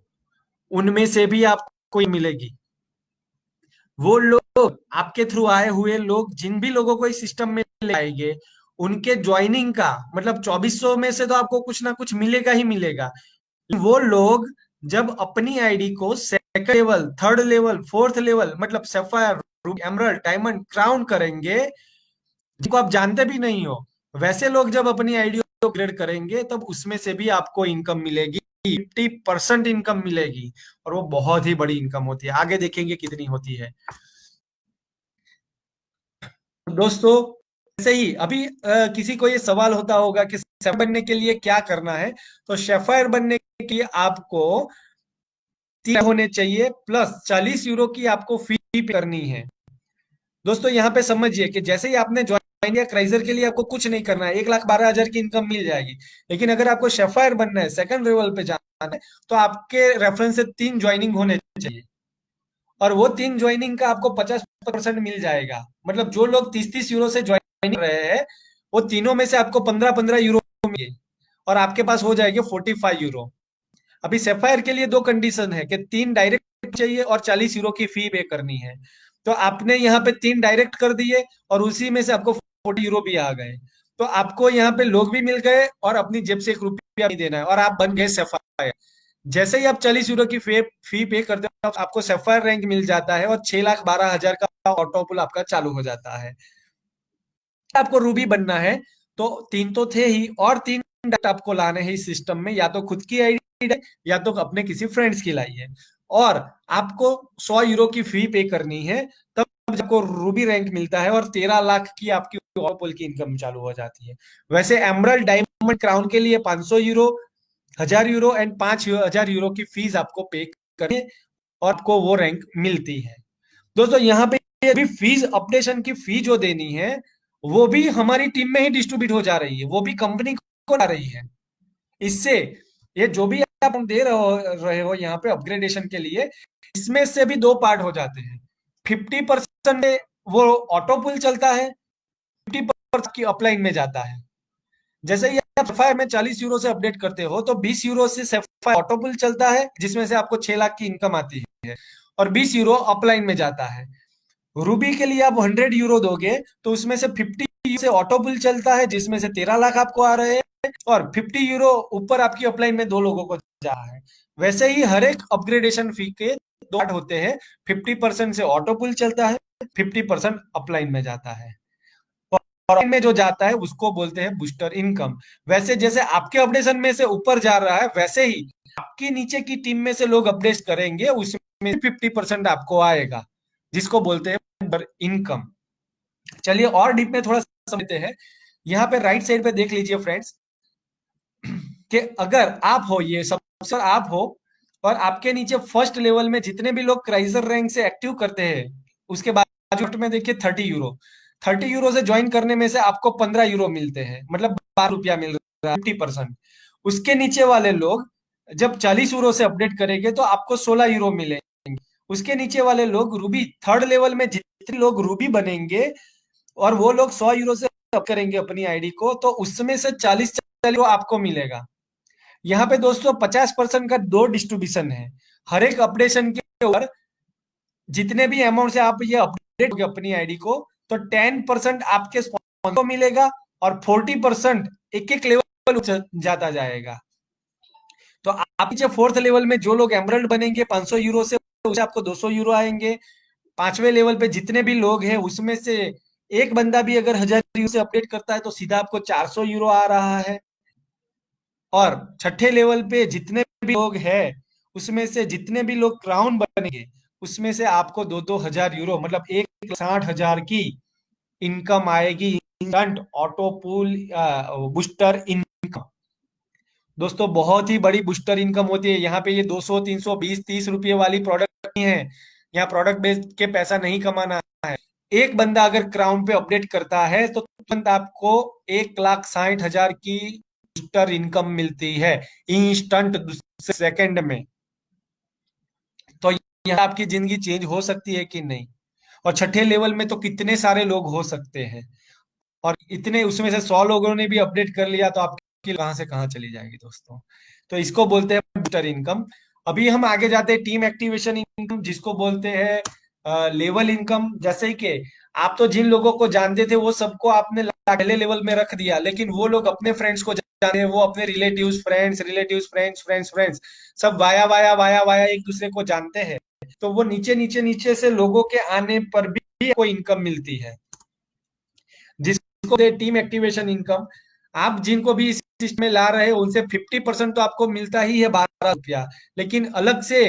उनमें से भी आपको मिलेगी। वो लोग आपके थ्रू आए हुए लोग, जिन भी लोगों को इस सिस्टम में ले आएंगे, उनके ज्वाइनिंग का मतलब 2,400 में से तो आपको कुछ ना कुछ मिलेगा ही मिलेगा। वो लोग जब अपनी आईडी को second level, third level, fourth level, मतलब सैफायर, एमरल्ड, डायमंड, क्राउन करेंगे, जिनको आप जानते भी नहीं हो, वैसे लोग जब अपनी आईडी को अपग्रेड करेंगे तब उसमें से भी आपको इनकम मिलेगी। 50% इनकम मिलेगी, और वो बहुत ही बड़ी इनकम होती है। आगे देखेंगे कितनी होती है दोस्तों। ऐसे ही अभी किसी को ये सवाल होता होगा कि शेफ बनने के लिए क्या करना है। तो शेफायर बनने के लिए आपको 3 होने चाहिए, प्लस 40 यूरो की आपको फी पे करनी है। दोस्तों यहाँ पे समझिए कि जैसे ही आपने ज्वाइन किया, क्राइजर के लिए आपको कुछ नहीं करना है, 1,12,000 की इनकम मिल जाएगी। लेकिन अगर आपको शेफायर बनना है, सेकंड लेवल पे जाना है, तो आपके रेफरेंस से 3 ज्वाइनिंग होने चाहिए। और वो 3 ज्वाइनिंग का आपको 50% मिल जाएगा। मतलब जो लोग 30-30 यूरो से ज्वाइनिंग कर रहे हैं, वो तीनों में से आपको 15-15 यूरो मिलेंगे, और आपके पास हो जाएंगे 45 यूरो। अभी सेफायर के लिए 2 कंडीशन है कि 3 डायरेक्ट चाहिए और 40 यूरो की फी पे करनी है। तो आपने यहाँ पे 3 डायरेक्ट कर दिए और उसी में से आपको 40 यूरो भी आ गए। तो आपको यहाँ पे लोग भी मिल गए और अपनी जेब से 1 रुपया भी देना है, और आप बन गए सेफायर। जैसे ही आप 40 यूरो की फी पे करते हो, आपको सेफायर रैंक मिल जाता है और 6,12,000 का ऑटो पुल आपका चालू हो जाता है। आपको रूबी बनना है तो 3 तो थे ही, और 3 डायरेक्ट आपको लाने हैं इस सिस्टम में। या तो खुद की आईडी या तो अपने किसी फ्रेंड्स की लाइए, और आपको 100 यूरो की फी पे करनी है, तब आपको रूबी रैंक मिलता है और 13 लाख की आपकी ऑटोपुल की इनकम चालू हो जाती है। वैसे एमरल्ड, डायमंड, क्राउन के लिए 500 यूरो, 1000 यूरो एंड 5000 यूरो की फीस आपको पे करनी और आपको वो रैंक मिलती है। दोस्तों यहाँ पे भी फीस, अपडेशन की फी जो देनी है वो भी हमारी टीम में ही डिस्ट्रीब्यूट हो जा रही है, वो भी कंपनी को आ रही है। इससे ये जो भी आप दे रहे हो यहाँ पे अपग्रेडेशन के लिए, इसमें से भी दो पार्ट हो जाते हैं। 50% वो ऑटो पुल चलता है, 50% की अपलाइन में जाता है। जैसे ही आप सैफायर में 40 यूरो से अपडेट करते हो तो 20 यूरो से सैफायर ऑटो पुल चलता है, जिसमें से आपको 6 लाख की इनकम आती है, और 20 यूरो अपलाइन में जाता है। रूबी के लिए आप 100 यूरो दोगे तो उसमें से 50 से ऑटो पुल चलता है, जिसमें से 13 लाख आपको आ रहे हैं, और 50 यूरो ऊपर आपकी अपलाइन में 2 लोगों को जा रहा है। वैसे ही हर एक अपग्रेडेशन फी के दो पार्ट होते हैं। 50% से ऑटो पुल चलता है, 50% अपलाइन में जाता है, और में जो जाता है उसको बोलते हैं बूस्टर इनकम। वैसे जैसे आपके अपडेशन में से ऊपर जा रहा है, वैसे ही आपके नीचे की टीम में से लोग अपडेट करेंगे, उसमें 50% आपको आएगा, जिसको बोलते हैं इनकम। चलिए और डीप में थोड़ा समझते हैं। यहाँ पे राइट साइड पे देख लीजिए फ्रेंड्स, कि अगर आप हो, ये सब आप हो, और आपके नीचे फर्स्ट लेवल में जितने भी लोग क्राइजर रैंक से एक्टिव करते हैं, उसके बाद में देखिए 30 यूरो, 30 यूरो से ज्वाइन करने में से आपको 15 यूरो मिलते हैं, मतलब 12 रुपया मिल रहा है, 50%। उसके नीचे वाले लोग जब 40 यूरो से अपडेट करेंगे तो आपको 16 यूरो मिलेंगे। उसके नीचे वाले लोग रूबी थर्ड लेवल में जितने लोग रूबी बनेंगे और वो लोग 100 यूरो से अप करेंगे अपनी आईडी को, तो उसमें से 40 यूरो आपको मिलेगा। यहाँ पे दोस्तों 50% का दो डिस्ट्रीब्यूशन है। हर एक अपडेशन के ऊपर जितने भी अमाउंट से आप ये अपडेट होगे अपनी आईडी को, तो 10% आपके स्पॉन्सर को मिलेगा, और 40% एक एक लेवल जाता जाएगा। तो आप नीचे फोर्थ लेवल में जो लोग एमरल्ड बनेंगे 500 यूरो से, उसे आपको 200 यूरो आएंगे। पांचवें लेवल पे जितने भी लोग हैं उसमें से एक बंदा भी अगर 1000 यूरो से अपडेट करता है तो सीधा आपको 400 यूरो आ रहा है। और छठे लेवल पे जितने भी लोग हैं उसमें से जितने भी लोग क्राउन बनेंगे, उसमें से आपको 2-2 हजार यूरो, मतलब 1,60,000 की इनकम आएगी, instant auto pool booster income. दोस्तों बहुत ही बड़ी बूस्टर इनकम होती है। यहाँ पे ये 200, 300, 20, 30 रुपये वाली प्रोडक्ट नहीं है। यहाँ प्रोडक्ट बेच के पैसा नहीं कमाना है। एक बंदा अगर क्राउन पे अपडेट करता है तो तुरंत आपको 1,60,000 की बूस्टर इनकम मिलती है, इंस्टेंट सेकंड में। तो यहाँ आपकी जिंदगी चेंज हो सकती है कि नहीं। और छठे लेवल में तो कितने सारे लोग हो सकते हैं, और इतने उसमें से 100 लोगों ने भी अपडेट कर लिया तो आपकी कहां से कहां चली जाएगी दोस्तों। तो इसको बोलते हैं बूस्टर इनकम। अभी हम आगे जाते हैं टीम एक्टिवेशन इनकम, जिसको बोलते हैं लेवल इनकम। जैसे ही कि आप तो जिन लोगों को जानते थे वो सबको आपने पहले लेवल में रख दिया, लेकिन वो लोग अपने फ्रेंड्स को जाने हैं, वो अपने रिलेटिव्स फ्रेंड्स सब वाया वाया वाया वाया एक दूसरे को जानते हैं। तो वो नीचे नीचे नीचे से लोगों के आने पर भी कोई इनकम मिलती है, जिसको टीम एक्टिवेशन इनकम। आप जिनको भी इस सिस्टम में ला रहे हो उनसे 50% तो आपको मिलता ही है, 12 रुपया, लेकिन अलग से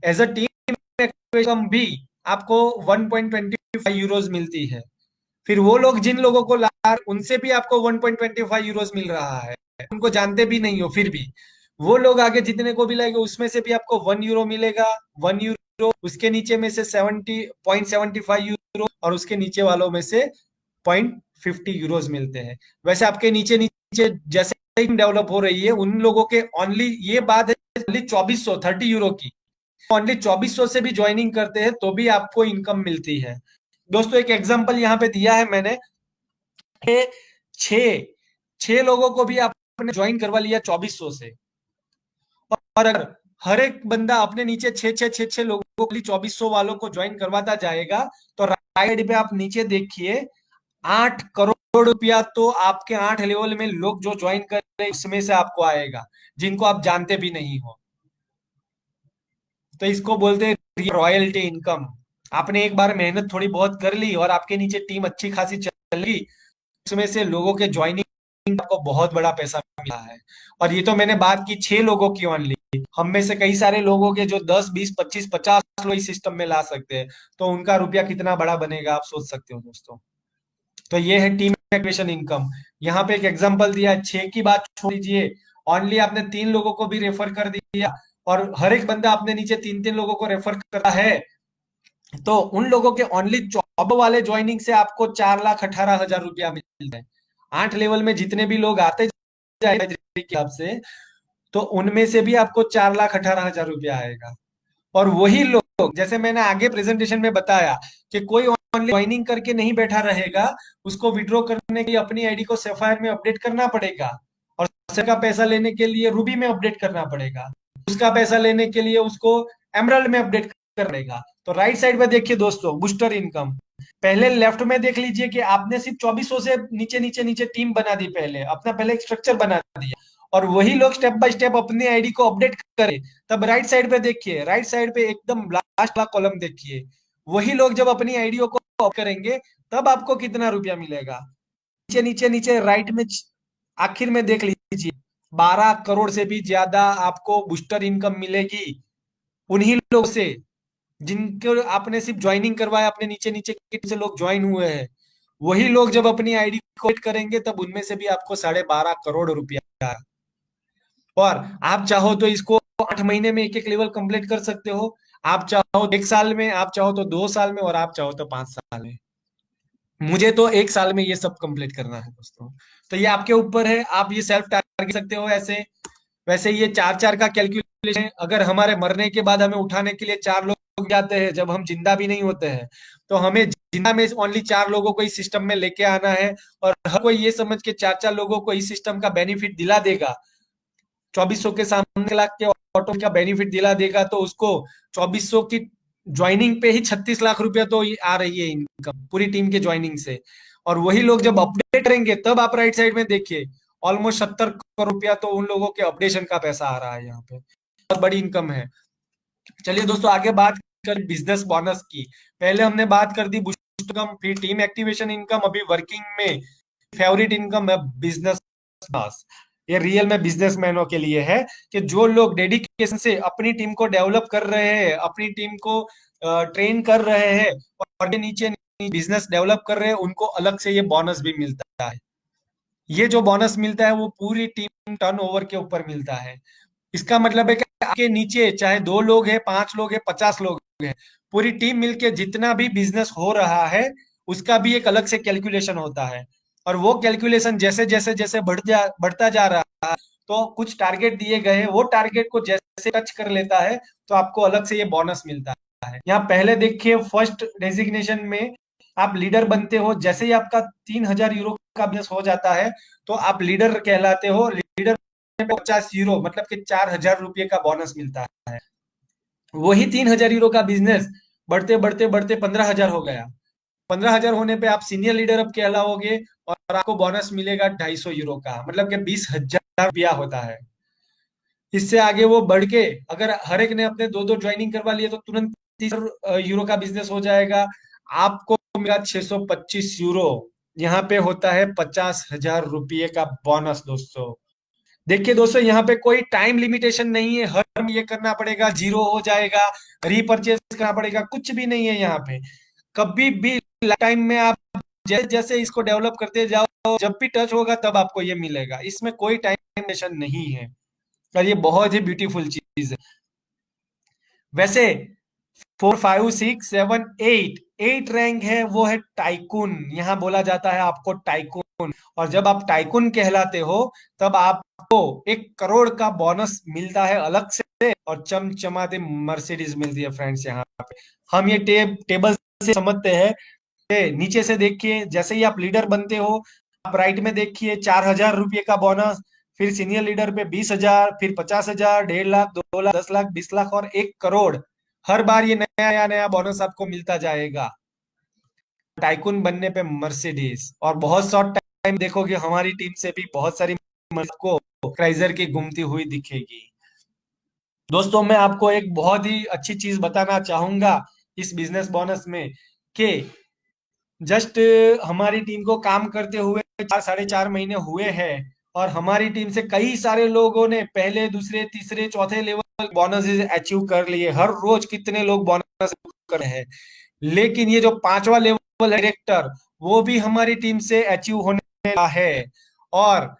एज अ टीम एक्टिवेशन भी आपको 1.25 यूरोज मिलती है। फिर वो लोग जिन लोगों को ला रहे उनसे भी आपको 1.25 यूरोज मिल रहा है, उनको जानते भी नहीं हो, फिर भी वो लोग आगे जितने को भी लाएंगे उसमें से भी आपको 1 यूरो मिलेगा। 1 यूरो, उसके नीचे में से 70.75 यूरो, और उसके नीचे वालों में से 0.50 यूरोज मिलते हैं। वैसे आपके नीचे नीचे जैसे डेवलप हो रही है उन लोगों के ओनली, ये बात है ओनली 2400, 30 यूरो की, ओनली 2400 से भी ज्वाइनिंग करते हैं तो भी आपको इनकम मिलती है। दोस्तों एक एग्जांपल यहाँ पे दिया है मैंने, छह छह लोगों को भी आपने ज्वाइन करवा लिया 2400 से, और अगर हर एक बंदा अपने नीचे छह लोगों को 2400 वालों को ज्वाइन करवाता जाएगा, तो राइट पे आप नीचे देखिए 8 करोड़ रुपया तो आपके 8 लेवल में लोग जो ज्वाइन कर रहे हैं उसमें से आपको आएगा, जिनको आप जानते भी नहीं हो। तो इसको बोलते हैं रॉयल्टी इनकम। आपने एक बार मेहनत थोड़ी बहुत कर ली और आपके नीचे टीम अच्छी खासी चल रही, उसमें से लोगों के ज्वाइनिंग आपको बहुत बड़ा पैसा मिला है। और ये तो मैंने बात की 6 लोगों की ओनली, हम में से कई सारे लोगों के जो 10, 20, 25, 50 लोग इस सिस्टम में ला सकते हैं, तो उनका रुपया कितना बड़ा बनेगा आप सोच सकते हो दोस्तों। तो ये है टीम एक्टिवेशन इनकम। यहाँ पे एक एग्जांपल दिया है, 6 की बात छोड़ दीजिए, ओनली आपने 3 लोगों को भी रेफर कर दिया और हर एक बंदा अपने नीचे 3-3 लोगों को रेफर करता है, तो उन लोगों के ओनली जॉब वाले ज्वाइनिंग से आपको 4,18,000 रुपया मिलता है। 8 लेवल में जितने भी लोग आते जाएंगे के हिसाब से, तो उनमें से भी आपको 4,18,000 रुपया आएगा। और वही लोग, जैसे मैंने आगे प्रेजेंटेशन में बताया, कि कोई ओनली ज्वाइनिंग करके नहीं बैठा रहेगा, उसको विड्रॉ करने के लिए अपनी आईडी को सेफायर में अपडेट करना पड़ेगा, और सेफायर का पैसा लेने के लिए रूबी में अपडेट करना पड़ेगा, उसका पैसा लेने के लिए उसको एमरल्ड में अपडेट करना पड़ेगा। तो राइट साइड में देखिए दोस्तों, बूस्टर इनकम। पहले लेफ्ट में देख लीजिए कि आपने सिर्फ 2400 से नीचे नीचे नीचे टीम बना दी, पहले अपना पहले एक स्ट्रक्चर बना दिया, और वही लोग स्टेप बाय स्टेप अपनी आईडी को अपडेट करें। तब राइट साइड पे देखिए, राइट साइड पे एकदम लास्ट वाला कॉलम देखिए, वही लोग जब अपनी आईडियो को अपडेट करेंगे, तब आपको कितना रुपया मिलेगा। नीचे नीचे नीचे राइट में आखिर में देख लीजिए, 12 करोड़ से भी ज्यादा आपको बूस्टर इनकम मिलेगी उन्हीं लोग से जिनको आपने सिर्फ ज्वाइनिंग करवाया, अपने नीचे नीचे से लोग ज्वाइन हुए हैं। वही लोग जब अपनी आईडी को अपडेट करेंगे, तब उनमें से भी आपको 12.5 करोड़ रुपया। और आप चाहो तो इसको 8 महीने में एक एक लेवल कंप्लीट कर सकते हो, आप चाहो 1 साल में, आप चाहो तो 2 साल में, और आप चाहो तो 5 साल में। मुझे तो 1 साल में ये सब कंप्लीट करना है दोस्तों। तो ये आपके ऊपर है, आप ये सेल्फ टारगेट सकते हो ऐसे। वैसे ये 4-4 का कैलकुलेशन है, अगर हमारे मरने के बाद हमें उठाने के लिए 4 लोग जाते हैं, जब हम जिंदा भी नहीं होते हैं, तो हमें जिंदा में ओनली 4 लोगों को इस सिस्टम में लेके आना है, और हर कोई ये समझ के 4-4 लोगों को इस सिस्टम का बेनिफिट दिला देगा। 2400 के सामने लाख के ऑटो का बेनिफिट दिला देगा, तो उसको 2400 की ज्वाइनिंग पे ही 36 लाख रुपया तो आ रही है इनकम पूरी टीम के ज्वाइनिंग से। और वही लोग जब अपडेट करेंगे, तब आप राइट साइड में देखिए, ऑलमोस्ट 70 करोड़ रुपया तो उन लोगों के अपडेशन का पैसा आ रहा है यहाँ पे। बहुत बड़ी इनकम है। चलिए दोस्तों, आगे बात कर बिजनेस बोनस की। पहले हमने बात कर दी बूस्ट इनकम, फिर टीम एक्टिवेशन इनकम, अभी वर्किंग में फेवरेट इनकम है बिजनेस बोनस। ये रियल में बिजनेसमैनों के लिए है, कि जो लोग डेडिकेशन से अपनी टीम को डेवलप कर रहे हैं, अपनी टीम को ट्रेन कर रहे हैं, और नीचे बिजनेस डेवलप कर रहे हैं, उनको अलग से ये बोनस भी मिलता है। ये जो बोनस मिलता है वो पूरी टीम टर्नओवर के ऊपर मिलता है। इसका मतलब है कि आपके नीचे चाहे 2 लोग हैं, 5 लोग हैं, 50 लोग हैं, पूरी टीम मिलके जितना भी बिजनेस हो रहा है, उसका भी एक अलग से कैलकुलेशन होता है। और वो कैलकुलेशन जैसे जैसे जैसे बढ़ता जा रहा है, तो कुछ टारगेट दिए गए हैं, वो टारगेट को जैसे टच कर लेता है, तो आपको अलग से ये बोनस मिलता है। यहाँ पहले देखिए, फर्स्ट डेजिग्नेशन में आप लीडर बनते हो, जैसे ही आपका 3,000 यूरो का बिजनेस हो जाता है, तो आप लीडर कहलाते हो। लीडर 50 यूरो मतलब कि 4,000 रुपये का बोनस मिलता है। वही 3,000 यूरो का बिजनेस बढ़ते बढ़ते बढ़ते 15,000 हो गया। 15,000 होने पे आप सीनियर लीडर अब कहलाओगे, और आपको बोनस मिलेगा 250 यूरो का, मतलब कि 20,000 रुपया होता है। इससे आगे वो बढ़ के, अगर हर एक ने अपने 2-2 ज्वाइनिंग करवा लिए, तो तुरंत 30 यूरो का बिजनेस हो जाएगा। आपको मिला 625 यूरो। यहाँ पे होता है 50,000 रुपये का बोनस दोस्तों। देखिए दोस्तों, यहाँ पे कोई टाइम लिमिटेशन नहीं है, हर टाइम ये करना पड़ेगा, जीरो हो जाएगा, रीपरचेज करना पड़ेगा, कुछ भी नहीं है यहाँ पे। कभी भी टाइम में आप जैसे जैसे इसको डेवलप करते जाओ, जब भी टच होगा तब आपको ये मिलेगा, इसमें कोई टाइम लिमिटेशन नहीं है। और ये बहुत ही ब्यूटीफुल चीज है। वैसे 4, 5, 6, 7, 8 8 रैंक है, वो है टाइकून। यहाँ बोला जाता है आपको टाइकून। और जब आप टाइकून कहलाते हो, तब आपको 1 करोड़ का बोनस मिलता है अलग से, और चमचमाते मर्सिडीज मिलती है फ्रेंड्स। यहाँ पे हम ये टेबल से समझते हैं। नीचे से देखिए, जैसे ही आप लीडर बनते हो, आप राइट में देखिए 4,000 रुपये का बोनस, फिर सीनियर लीडर पे 20,000, फिर 50,000, 1.5 लाख, 2 लाख, 10 लाख, 20 लाख और 1 करोड़। हर बार ये नया नया नया बोनस आपको मिलता जाएगा। टाइकून बनने पे मर्सिडीज, और बहुत शॉर्ट टाइम देखोगे हमारी टीम से भी बहुत सारी को क्राइजर की घूमती हुई दिखेगी। दोस्तों, मैं आपको एक बहुत ही अच्छी चीज बताना चाहूंगा इस बिजनेस बोनस में, कि जस्ट हमारी टीम को काम करते हुए 4 साढ़े 4 महीने हुए हैं, और हमारी टीम से कई सारे लोगों ने पहले, दूसरे, तीसरे, चौथे लेवल बोनस अचीव कर लिए। हर रोज कितने लोग बोनस कर रहे हैं, लेकिन ये जो 5वां लेवल डायरेक्टर, वो भी हमारी टीम से अचीव होने वाला है। और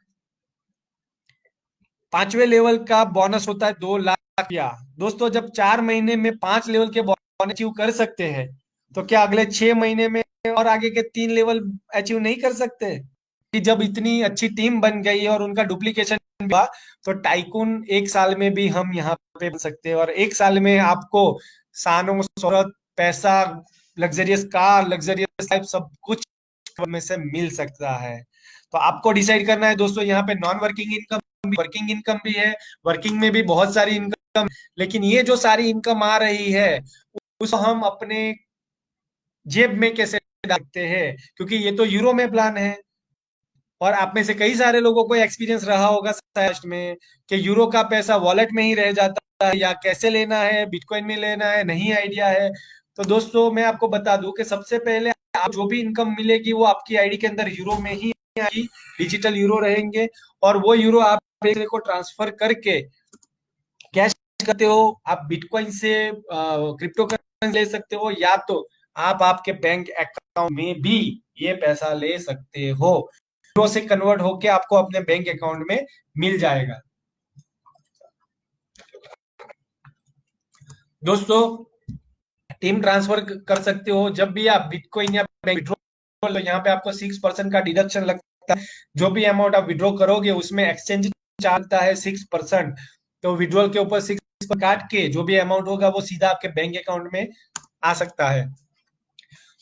5वें लेवल का बोनस होता है 2 लाख या दोस्तों, जब 4 महीने में 5 लेवल के बोनस अचीव कर सकते हैं, तो क्या अगले 6 महीने में और आगे के 3 लेवल अचीव नहीं कर सकते? कि जब इतनी अच्छी टीम बन गई और उनका डुप्लीकेशन हुआ, तो टाइकून 1 साल में भी हम यहाँ पे बन सकते हैं। और 1 साल में आपको शानों शोहरत, पैसा, लग्जरियस कार, लग्जरियस लाइफ, सब कुछ में से मिल सकता है। तो आपको डिसाइड करना है दोस्तों, यहाँ पे नॉन वर्किंग इनकम भी, वर्किंग इनकम भी है, वर्किंग में भी बहुत सारी इनकम, लेकिन ये जो सारी इनकम आ रही है उसको हम अपने जेब में कैसे डालते हैं, क्योंकि ये तो यूरो में प्लान है। और आप में से कई सारे लोगों को एक्सपीरियंस रहा होगा साइस्ट में कि यूरो का पैसा वॉलेट में ही रह जाता है, या कैसे लेना है, बिटकॉइन में लेना है, नहीं आइडिया है। तो दोस्तों मैं आपको बता दूं कि सबसे पहले आप जो भी इनकम मिलेगी वो आपकी आईडी के अंदर यूरो में ही आएगी, डिजिटल यूरो रहेंगे। और वो यूरो आप एक दूसरे को ट्रांसफर करके कैश करते हो, आप बिटकॉइन से क्रिप्टो करेंसी ले सकते हो, या तो आप आपके बैंक अकाउंट में भी ये पैसा ले सकते हो, यूरो से कन्वर्ट होके आपको अपने बैंक अकाउंट में मिल जाएगा। दोस्तों टीम ट्रांसफर कर सकते हो जब भी आप बिटकॉइन या बैंक विड्रॉ, तो यहाँ पे आपको 6% का डिडक्शन लगता है। जो भी अमाउंट आप विड्रॉ करोगे उसमें एक्सचेंज चार्ज लगता है 6%। तो विड्रॉल के ऊपर 6 काट के जो भी अमाउंट होगा वो सीधा आपके बैंक अकाउंट में आ सकता है।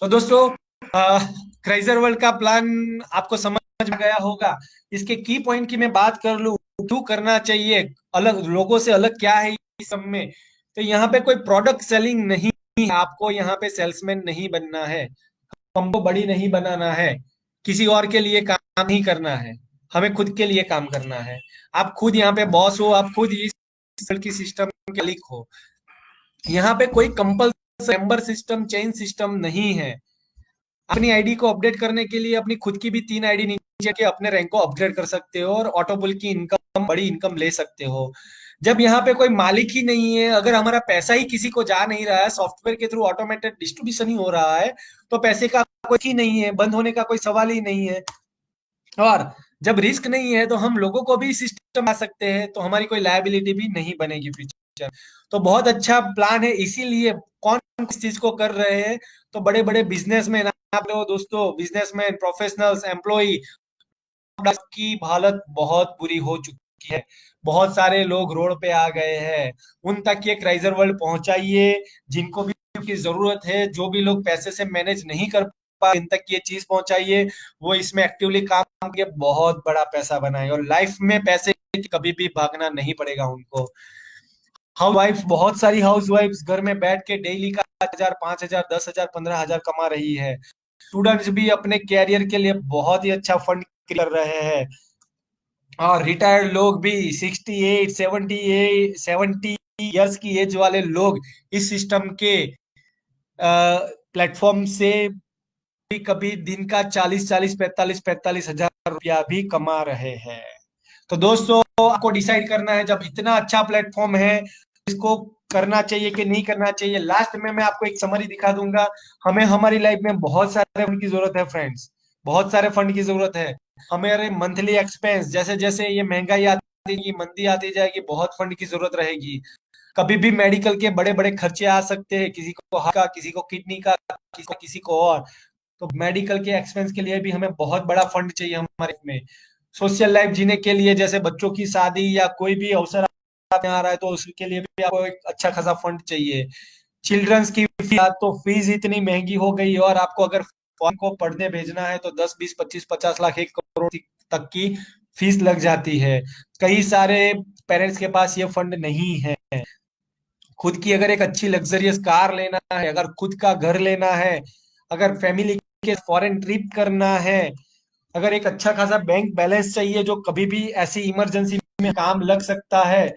तो दोस्तों क्राइजर वर्ल्ड का प्लान आपको समझ में गया होगा। इसके की पॉइंट की मैं बात कर लूं, क्यों करना चाहिए, अलग लोगों से अलग क्या है इस सब में, तो यहाँ पे कोई प्रोडक्ट सेलिंग नहीं है, आपको यहाँ पे सेल्समैन नहीं बनना है, हमको बड़ी नहीं बनाना है, किसी और के लिए काम नहीं करना है, हमें खुद के लिए काम करना है। आप खुद यहाँ पे बॉस हो, आप खुद इस की सिस्टम के मालिक हो। यहाँ पे कोई compulsory member system, chain system नहीं है। अपनी आईडी को अपडेट करने के लिए अपनी खुद की भी 3 आईडी नीचे के अपने रैंक को अपग्रेड कर सकते हो और ऑटोबुल की इनकम, बड़ी इनकम ले सकते हो। जब यहाँ पे कोई मालिक ही नहीं है, अगर हमारा पैसा ही किसी को जा नहीं रहा है, सॉफ्टवेयर के थ्रू ऑटोमेटेड डिस्ट्रीब्यूशन ही हो रहा है, तो पैसे का कोई ही नहीं है, बंद होने का कोई सवाल ही नहीं है। और जब रिस्क नहीं है तो हम लोगों को भी सिस्टम आ सकते हैं, तो हमारी कोई लायबिलिटी भी नहीं बनेगी फ्यूचर। तो बहुत अच्छा प्लान है, इसीलिए कौन किस चीज को कर रहे हैं, तो बड़े बड़े बिजनेसमैन, आप लोग दोस्तों, बिजनेसमैन, प्रोफेशनल्स, एम्प्लॉई की हालत बहुत बुरी हो चुकी है। बहुत सारे लोग रोड पे आ गए हैं, उन तक ये क्राइजर वर्ल्ड पहुंचाइए, जिनको भी की जरूरत है, जो भी लोग पैसे से मैनेज नहीं कर पा, इन तक ये चीज पहुंचाइए, वो इसमें एक्टिवली काम करके बहुत बड़ा पैसा बनाए, और लाइफ में पैसे कभी भी भागना नहीं पड़ेगा उनको। हाउस वाइफ, बहुत सारी हाउस वाइफ्स घर में बैठ के डेली का 1000, 5000, 10,000, 15,000 कमा रही है। स्टूडेंट्स भी अपने कैरियर के लिए बहुत ही अच्छा फंड कर रहे हैं। और रिटायर्ड लोग भी 68, 70 ईयर्स की एज वाले लोग इस सिस्टम के प्लेटफॉर्म से भी कभी दिन का 40-40, 45-45 हजार रुपया भी कमा रहे हैं। तो दोस्तों आपको डिसाइड करना है, जब इतना अच्छा प्लेटफॉर्म है, इसको करना चाहिए कि नहीं करना चाहिए। लास्ट में मैं आपको एक समरी दिखा दूंगा। हमें हमारी लाइफ में बहुत सारे फंड की जरूरत है फ्रेंड्स, बहुत सारे फंड की जरूरत है। हमारे मंथली एक्सपेंस, जैसे जैसे ये महंगाई आती जाएगी, मंदी आती जाएगी, बहुत फंड की जरूरत रहेगी। कभी भी मेडिकल के बड़े बड़े खर्चे आ सकते हैं, किसी को हार्ट का, किसी को किडनी का, किसी को और। तो मेडिकल के एक्सपेंस के लिए भी हमें बहुत बड़ा फंड चाहिए हमारे में। सोशल लाइफ जीने के लिए, जैसे बच्चों की शादी या कोई भी अवसर आ रहा है, तो उसके लिए भी आपको एक अच्छा खासा फंड चाहिए। चिल्ड्रंस की फीस, तो फीस इतनी महंगी हो गई है, और आपको अगर फॉरेन को पढ़ने भेजना है तो 10, 20, 25, 50 लाख, 1 करोड़ तक की फीस लग जाती है। कई सारे पेरेंट्स के पास ये फंड नहीं है। खुद की अगर एक अच्छी लग्जरियस कार लेना है, अगर खुद का घर लेना है, अगर फैमिली के फॉरेन ट्रिप करना है, अगर एक अच्छा खासा बैंक बैलेंस चाहिए जो कभी भी ऐसी इमरजेंसी में काम लग सकता है।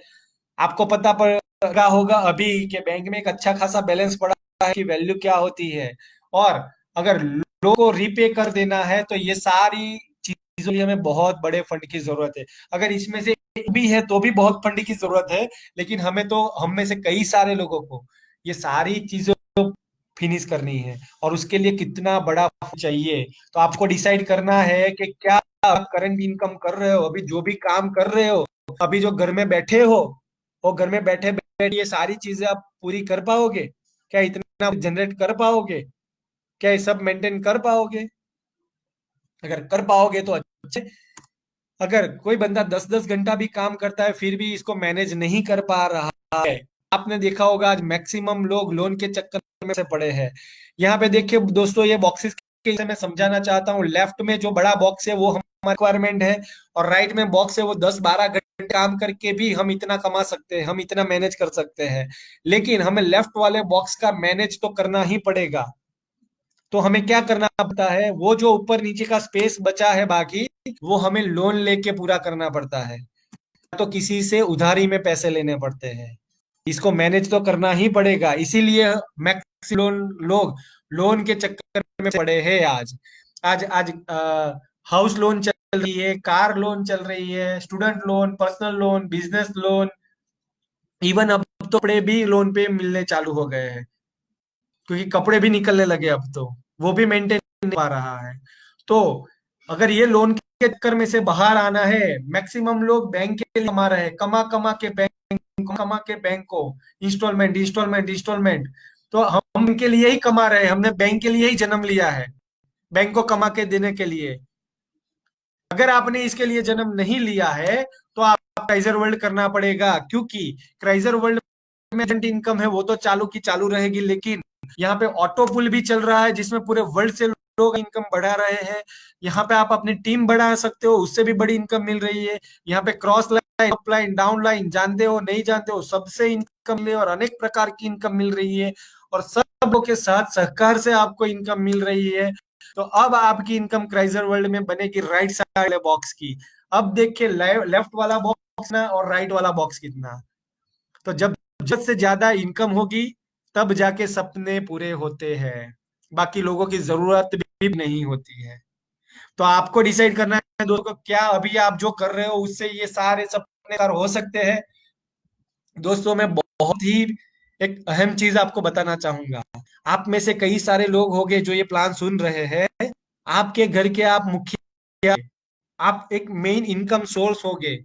आपको पता पड़ा होगा अभी कि बैंक में एक अच्छा खासा बैलेंस पड़ा है कि वैल्यू क्या होती है। और अगर लोगों को रीपे कर देना है, तो ये सारी चीजों की हमें बहुत बड़े फंड की जरूरत है। अगर इसमें से एक भी है तो भी बहुत फंड की जरूरत है, लेकिन हमें तो, हम में से कई सारे लोगों को ये सारी चीजों फिनिश करनी है और उसके लिए कितना बड़ा चाहिए। तो आपको डिसाइड करना है कि क्या आप करंट इनकम कर रहे हो, अभी जो भी काम कर रहे हो, अभी जो घर में बैठे हो, वो घर में बैठे बैठे ये सारी चीजें आप पूरी कर पाओगे? क्या इतना जनरेट कर पाओगे? क्या ये सब मेंटेन कर पाओगे? अगर कर पाओगे तो अच्छे। अगर कोई बंदा 10-10 घंटा भी काम करता है फिर भी इसको मैनेज नहीं कर पा रहा है, आपने देखा होगा आज मैक्सिमम लोग लोन के चक्कर में से पड़े हैं। यहाँ पे देखिए दोस्तों, ये बॉक्सेस के मैं समझाना चाहता हूँ। लेफ्ट में जो बड़ा बॉक्स है वो हमारा रिक्वायरमेंट है, और राइट में बॉक्स है वो 10-12 घंटे काम करके भी हम इतना कमा सकते हैं, हम इतना मैनेज कर सकते हैं। लेकिन हमें लेफ्ट वाले बॉक्स का मैनेज तो करना ही पड़ेगा। तो हमें क्या करना पड़ता है, वो जो ऊपर नीचे का स्पेस बचा है बाकी, वो हमें लोन लेके पूरा करना पड़ता है, तो किसी से उधारी में पैसे लेने पड़ते हैं। इसको मैनेज तो करना ही पड़ेगा, इसीलिए मैक्सिमम लोग लोन के चक्कर में पड़े हैं आज। आज आज हाउस लोन चल रही है, कार लोन चल रही है, student loan, personal loan, business loan, even अब तो कपड़े भी लोन पे मिलने चालू हो गए हैं, क्योंकि कपड़े भी निकलने लगे अब तो, वो भी मेंटेन नहीं पा रहा है। तो अगर ये लोन के चक्कर में से बाहर आना है, मैक्सिमम लोग बैंक के लिए कमा रहे हैं, कमा कमा के बैंक को इंस्टॉलमेंट इंस्टॉलमेंट इंस्टॉलमेंट। तो हम इनके लिए ही कमा रहे हैं, हमने बैंक के लिए ही जन्म लिया है, बैंक को कमा के देने के लिए। अगर आपने इसके लिए जन्म नहीं लिया है तो आप क्राइजर वर्ल्ड करना पड़ेगा, क्योंकि क्राइजर वर्ल्ड में इनकम है वो तो चालू की चालू रहेगी, लेकिन यहाँ पे ऑटो पुल भी चल रहा है जिसमें पूरे वर्ल्ड से लोग इनकम बढ़ा रहे हैं। यहाँ पे आप अपनी टीम बढ़ा सकते हो, उससे भी बड़ी इनकम मिल रही है। यहाँ पे cross line, up line, down line, जानते हो नहीं जानते हो, सबसे इनकम मिल, और अनेक प्रकार की इनकम मिल रही है, और सब लोगों के साथ सहकार से आपको इनकम मिल रही है। तो अब आपकी इनकम क्राइजर वर्ल्ड में बनेगी राइट साइड वाले बॉक्स की। अब देखिए लेफ्ट वाला बॉक्स ना और राइट वाला बॉक्स कितना। तो जब जरूरत से ज्यादा इनकम होगी तब जाके सपने पूरे होते हैं, बाकी लोगों की जरूरत भी नहीं होती है। तो आपको डिसाइड करना है दोस्तों, क्या अभी आप जो कर रहे हो उससे ये सारे सपने साकार हो सकते हैं? दोस्तों मैं बहुत ही एक अहम चीज आपको बताना चाहूंगा। आप में से कई सारे लोग होंगे जो ये प्लान सुन रहे हैं, आपके घर के आप मुखिया, आप एक मेन इनकम सोर्स होगे।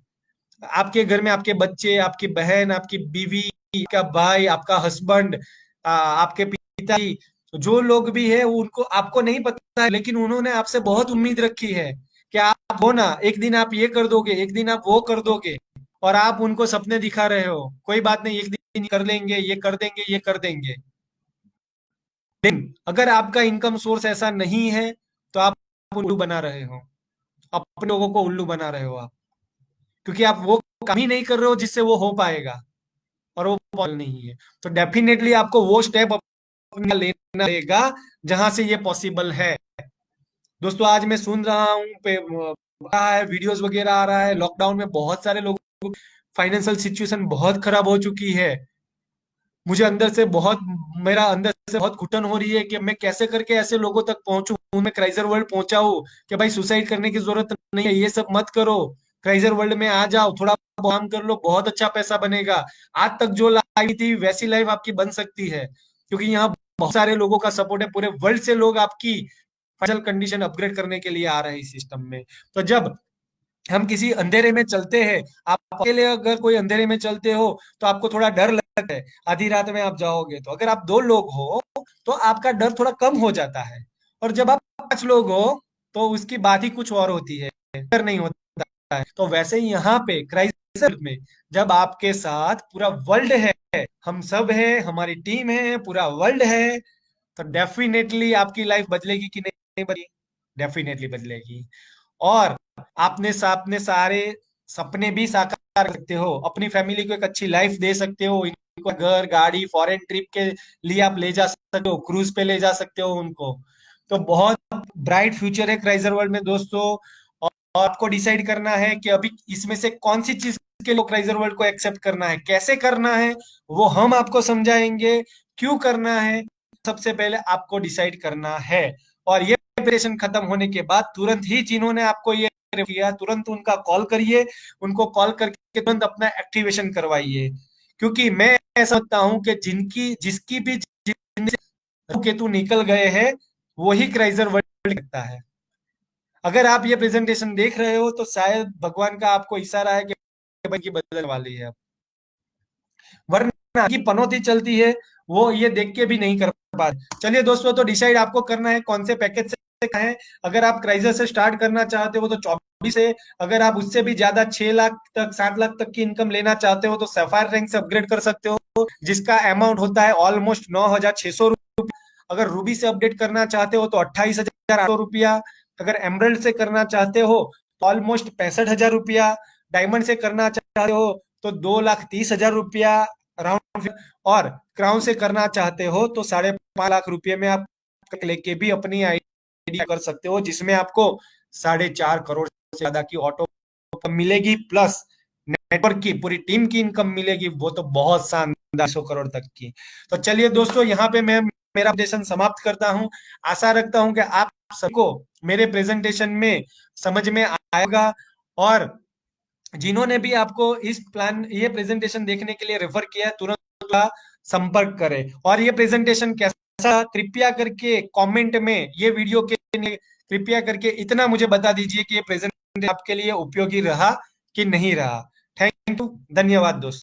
आपके घर में आपके बच्चे, आपकी बहन, आपकी बीवी, आपका भाई, आपका हस्बैंड, आपके पिताजी, जो लोग भी है उनको आपको नहीं पता है, लेकिन उन्होंने आपसे बहुत उम्मीद रखी है कि आप हो ना, एक दिन आप ये कर दोगे, एक दिन आप वो कर दोगे, और आप उनको सपने दिखा रहे हो, कोई बात नहीं, एक दिन कर लेंगे, ये कर देंगे, ये कर देंगे। लेकिन अगर आपका इनकम सोर्स ऐसा नहीं है तो आप उल्लू बना रहे हो, अपने लोगों को उल्लू बना रहे हो आप, क्योंकि आप वो काम ही नहीं कर रहे हो जिससे वो हो पाएगा, और वो पॉसिबल नहीं है। तो डेफिनेटली आपको वो स्टेप अपना लेना पड़ेगा जहां से ये पॉसिबल है। दोस्तों आज मैं सुन रहा हूँ पे आ रहा है, वीडियोस वगैरह आ रहा है, लॉकडाउन में बहुत सारे लोगों को फाइनेंशियल सिचुएशन बहुत खराब हो चुकी है। मुझे अंदर से बहुत, मेरा अंदर से बहुत घुटन हो रही है कि मैं कैसे करके ऐसे लोगों तक पहुंचूं, मैं क्राइजर वर्ल्ड पहुंचाऊं कि भाई सुसाइड करने की जरूरत नहीं है, ये सब मत करो, क्राइजर वर्ल्ड में आ जाओ, थोड़ा काम कर लो, बहुत अच्छा पैसा बनेगा। आज तक जो लाइफ थी वैसी लाइफ आपकी बन सकती है, क्योंकि यहाँ बहुत सारे लोगों का सपोर्ट है, पूरे वर्ल्ड से लोग आपकी फाइनेंशियल कंडीशन अपग्रेड करने के लिए आ रहे हैं इस सिस्टम में। तो जब हम किसी अंधेरे में चलते हैं, आप अकेले अगर कोई अंधेरे में चलते हो तो आपको थोड़ा डर लगता है, आधी रात में आप जाओगे, तो अगर आप 2 लोग हो तो आपका डर थोड़ा कम हो जाता है, और जब आप 5 लोग हो तो उसकी बात ही कुछ और होती है, डर नहीं होता है। तो वैसे ही यहाँ पे क्राइसिस में जब आपके साथ पूरा वर्ल्ड है, हम सब है, हमारी टीम है, पूरा वर्ल्ड है, तो डेफिनेटली आपकी लाइफ बदलेगी कि नहीं बदलेगी? डेफिनेटली बदलेगी। और अपने सारे सपने भी साकार कर सकते हो, अपनी फैमिली को एक अच्छी लाइफ दे सकते हो, इनको घर, गाड़ी, फॉरेन ट्रिप के लिए आप ले जा सकते हो, क्रूज पे ले जा सकते हो उनको। तो बहुत ब्राइट फ्यूचर है क्राइजर वर्ल्ड में दोस्तों। और आपको डिसाइड करना है कि अभी इसमें से कौन सी चीज के लिए क्राइजर वर्ल्ड को एक्सेप्ट करना है, कैसे करना है, वो हम आपको समझाएंगे, क्यों करना है, सबसे पहले आपको डिसाइड करना है। और ये प्रिपरेशन खत्म होने के बाद तुरंत ही जिन्होंने आपको ये किया, तुरंत उनका कॉल करिए, उनको कॉल करके तुरंत अपना एक्टिवेशन करवाइए, क्योंकि मैं ऐसा समझता हूं कि जिनकी जिसकी भी केतु निकल गए हैं, वही क्राइजर वर्ल्ड लगता है। अगर आप ये प्रेजेंटेशन देख रहे हो तो शायद भगवान का आपको इशारा है कि भाई की बदलने वाली है, वरना की पनौती चलती है, वो ये देख के भी नहीं कर पाते। चलिए दोस्तों, तो डिसाइड आपको करना है कौन से पैकेज से है। अगर आप क्राइजर से स्टार्ट करना चाहते हो तो 24 है। अगर आप उससे भी ज्यादा 6 लाख तक 7 लाख तक की इनकम लेना चाहते हो तो सफायर रैंक से अपग्रेड कर सकते हो, जिसका अमाउंट होता है ऑलमोस्ट 9,600 रुपया। अगर रूबी से अपडेट करना चाहते हो तो 28,800 रुपया। अगर एमरल्ड से करना चाहते हो तो ऑलमोस्ट 65,000 रुपया। डायमंड से करना चाहते हो तो 2,30,000 रुपया राउंड। और क्राउन से करना चाहते हो तो 5.5 लाख रुपए में आप लेके भी अपनी आईडी कर सकते हो, जिसमें आपको 4.5 करोड़ से ज्यादा की ऑटो मिलेगी, प्लस नेटवर्क की पूरी टीम की इनकम मिलेगी, वो तो बहुत शानदार 100 करोड़ तक की। तो चलिए दोस्तों, यहाँ पे मैं मेरा प्रेजेंटेशन समाप्त करता हूँ। आशा रखता हूँ कि आप सबको मेरे प्रेजेंटेशन में समझ में आएगा, और जिन्होंने भी आपको इस प्लान ये प्रेजेंटेशन देखने के लिए रेफर किया है, तुरंत संपर्क करें। और ये प्रेजेंटेशन कैसा, कृपया करके कमेंट में ये वीडियो के लिए कृपया करके इतना मुझे बता दीजिए कि ये प्रेजेंटेशन आपके लिए उपयोगी रहा कि नहीं रहा। थैंक यू, धन्यवाद दोस्तों।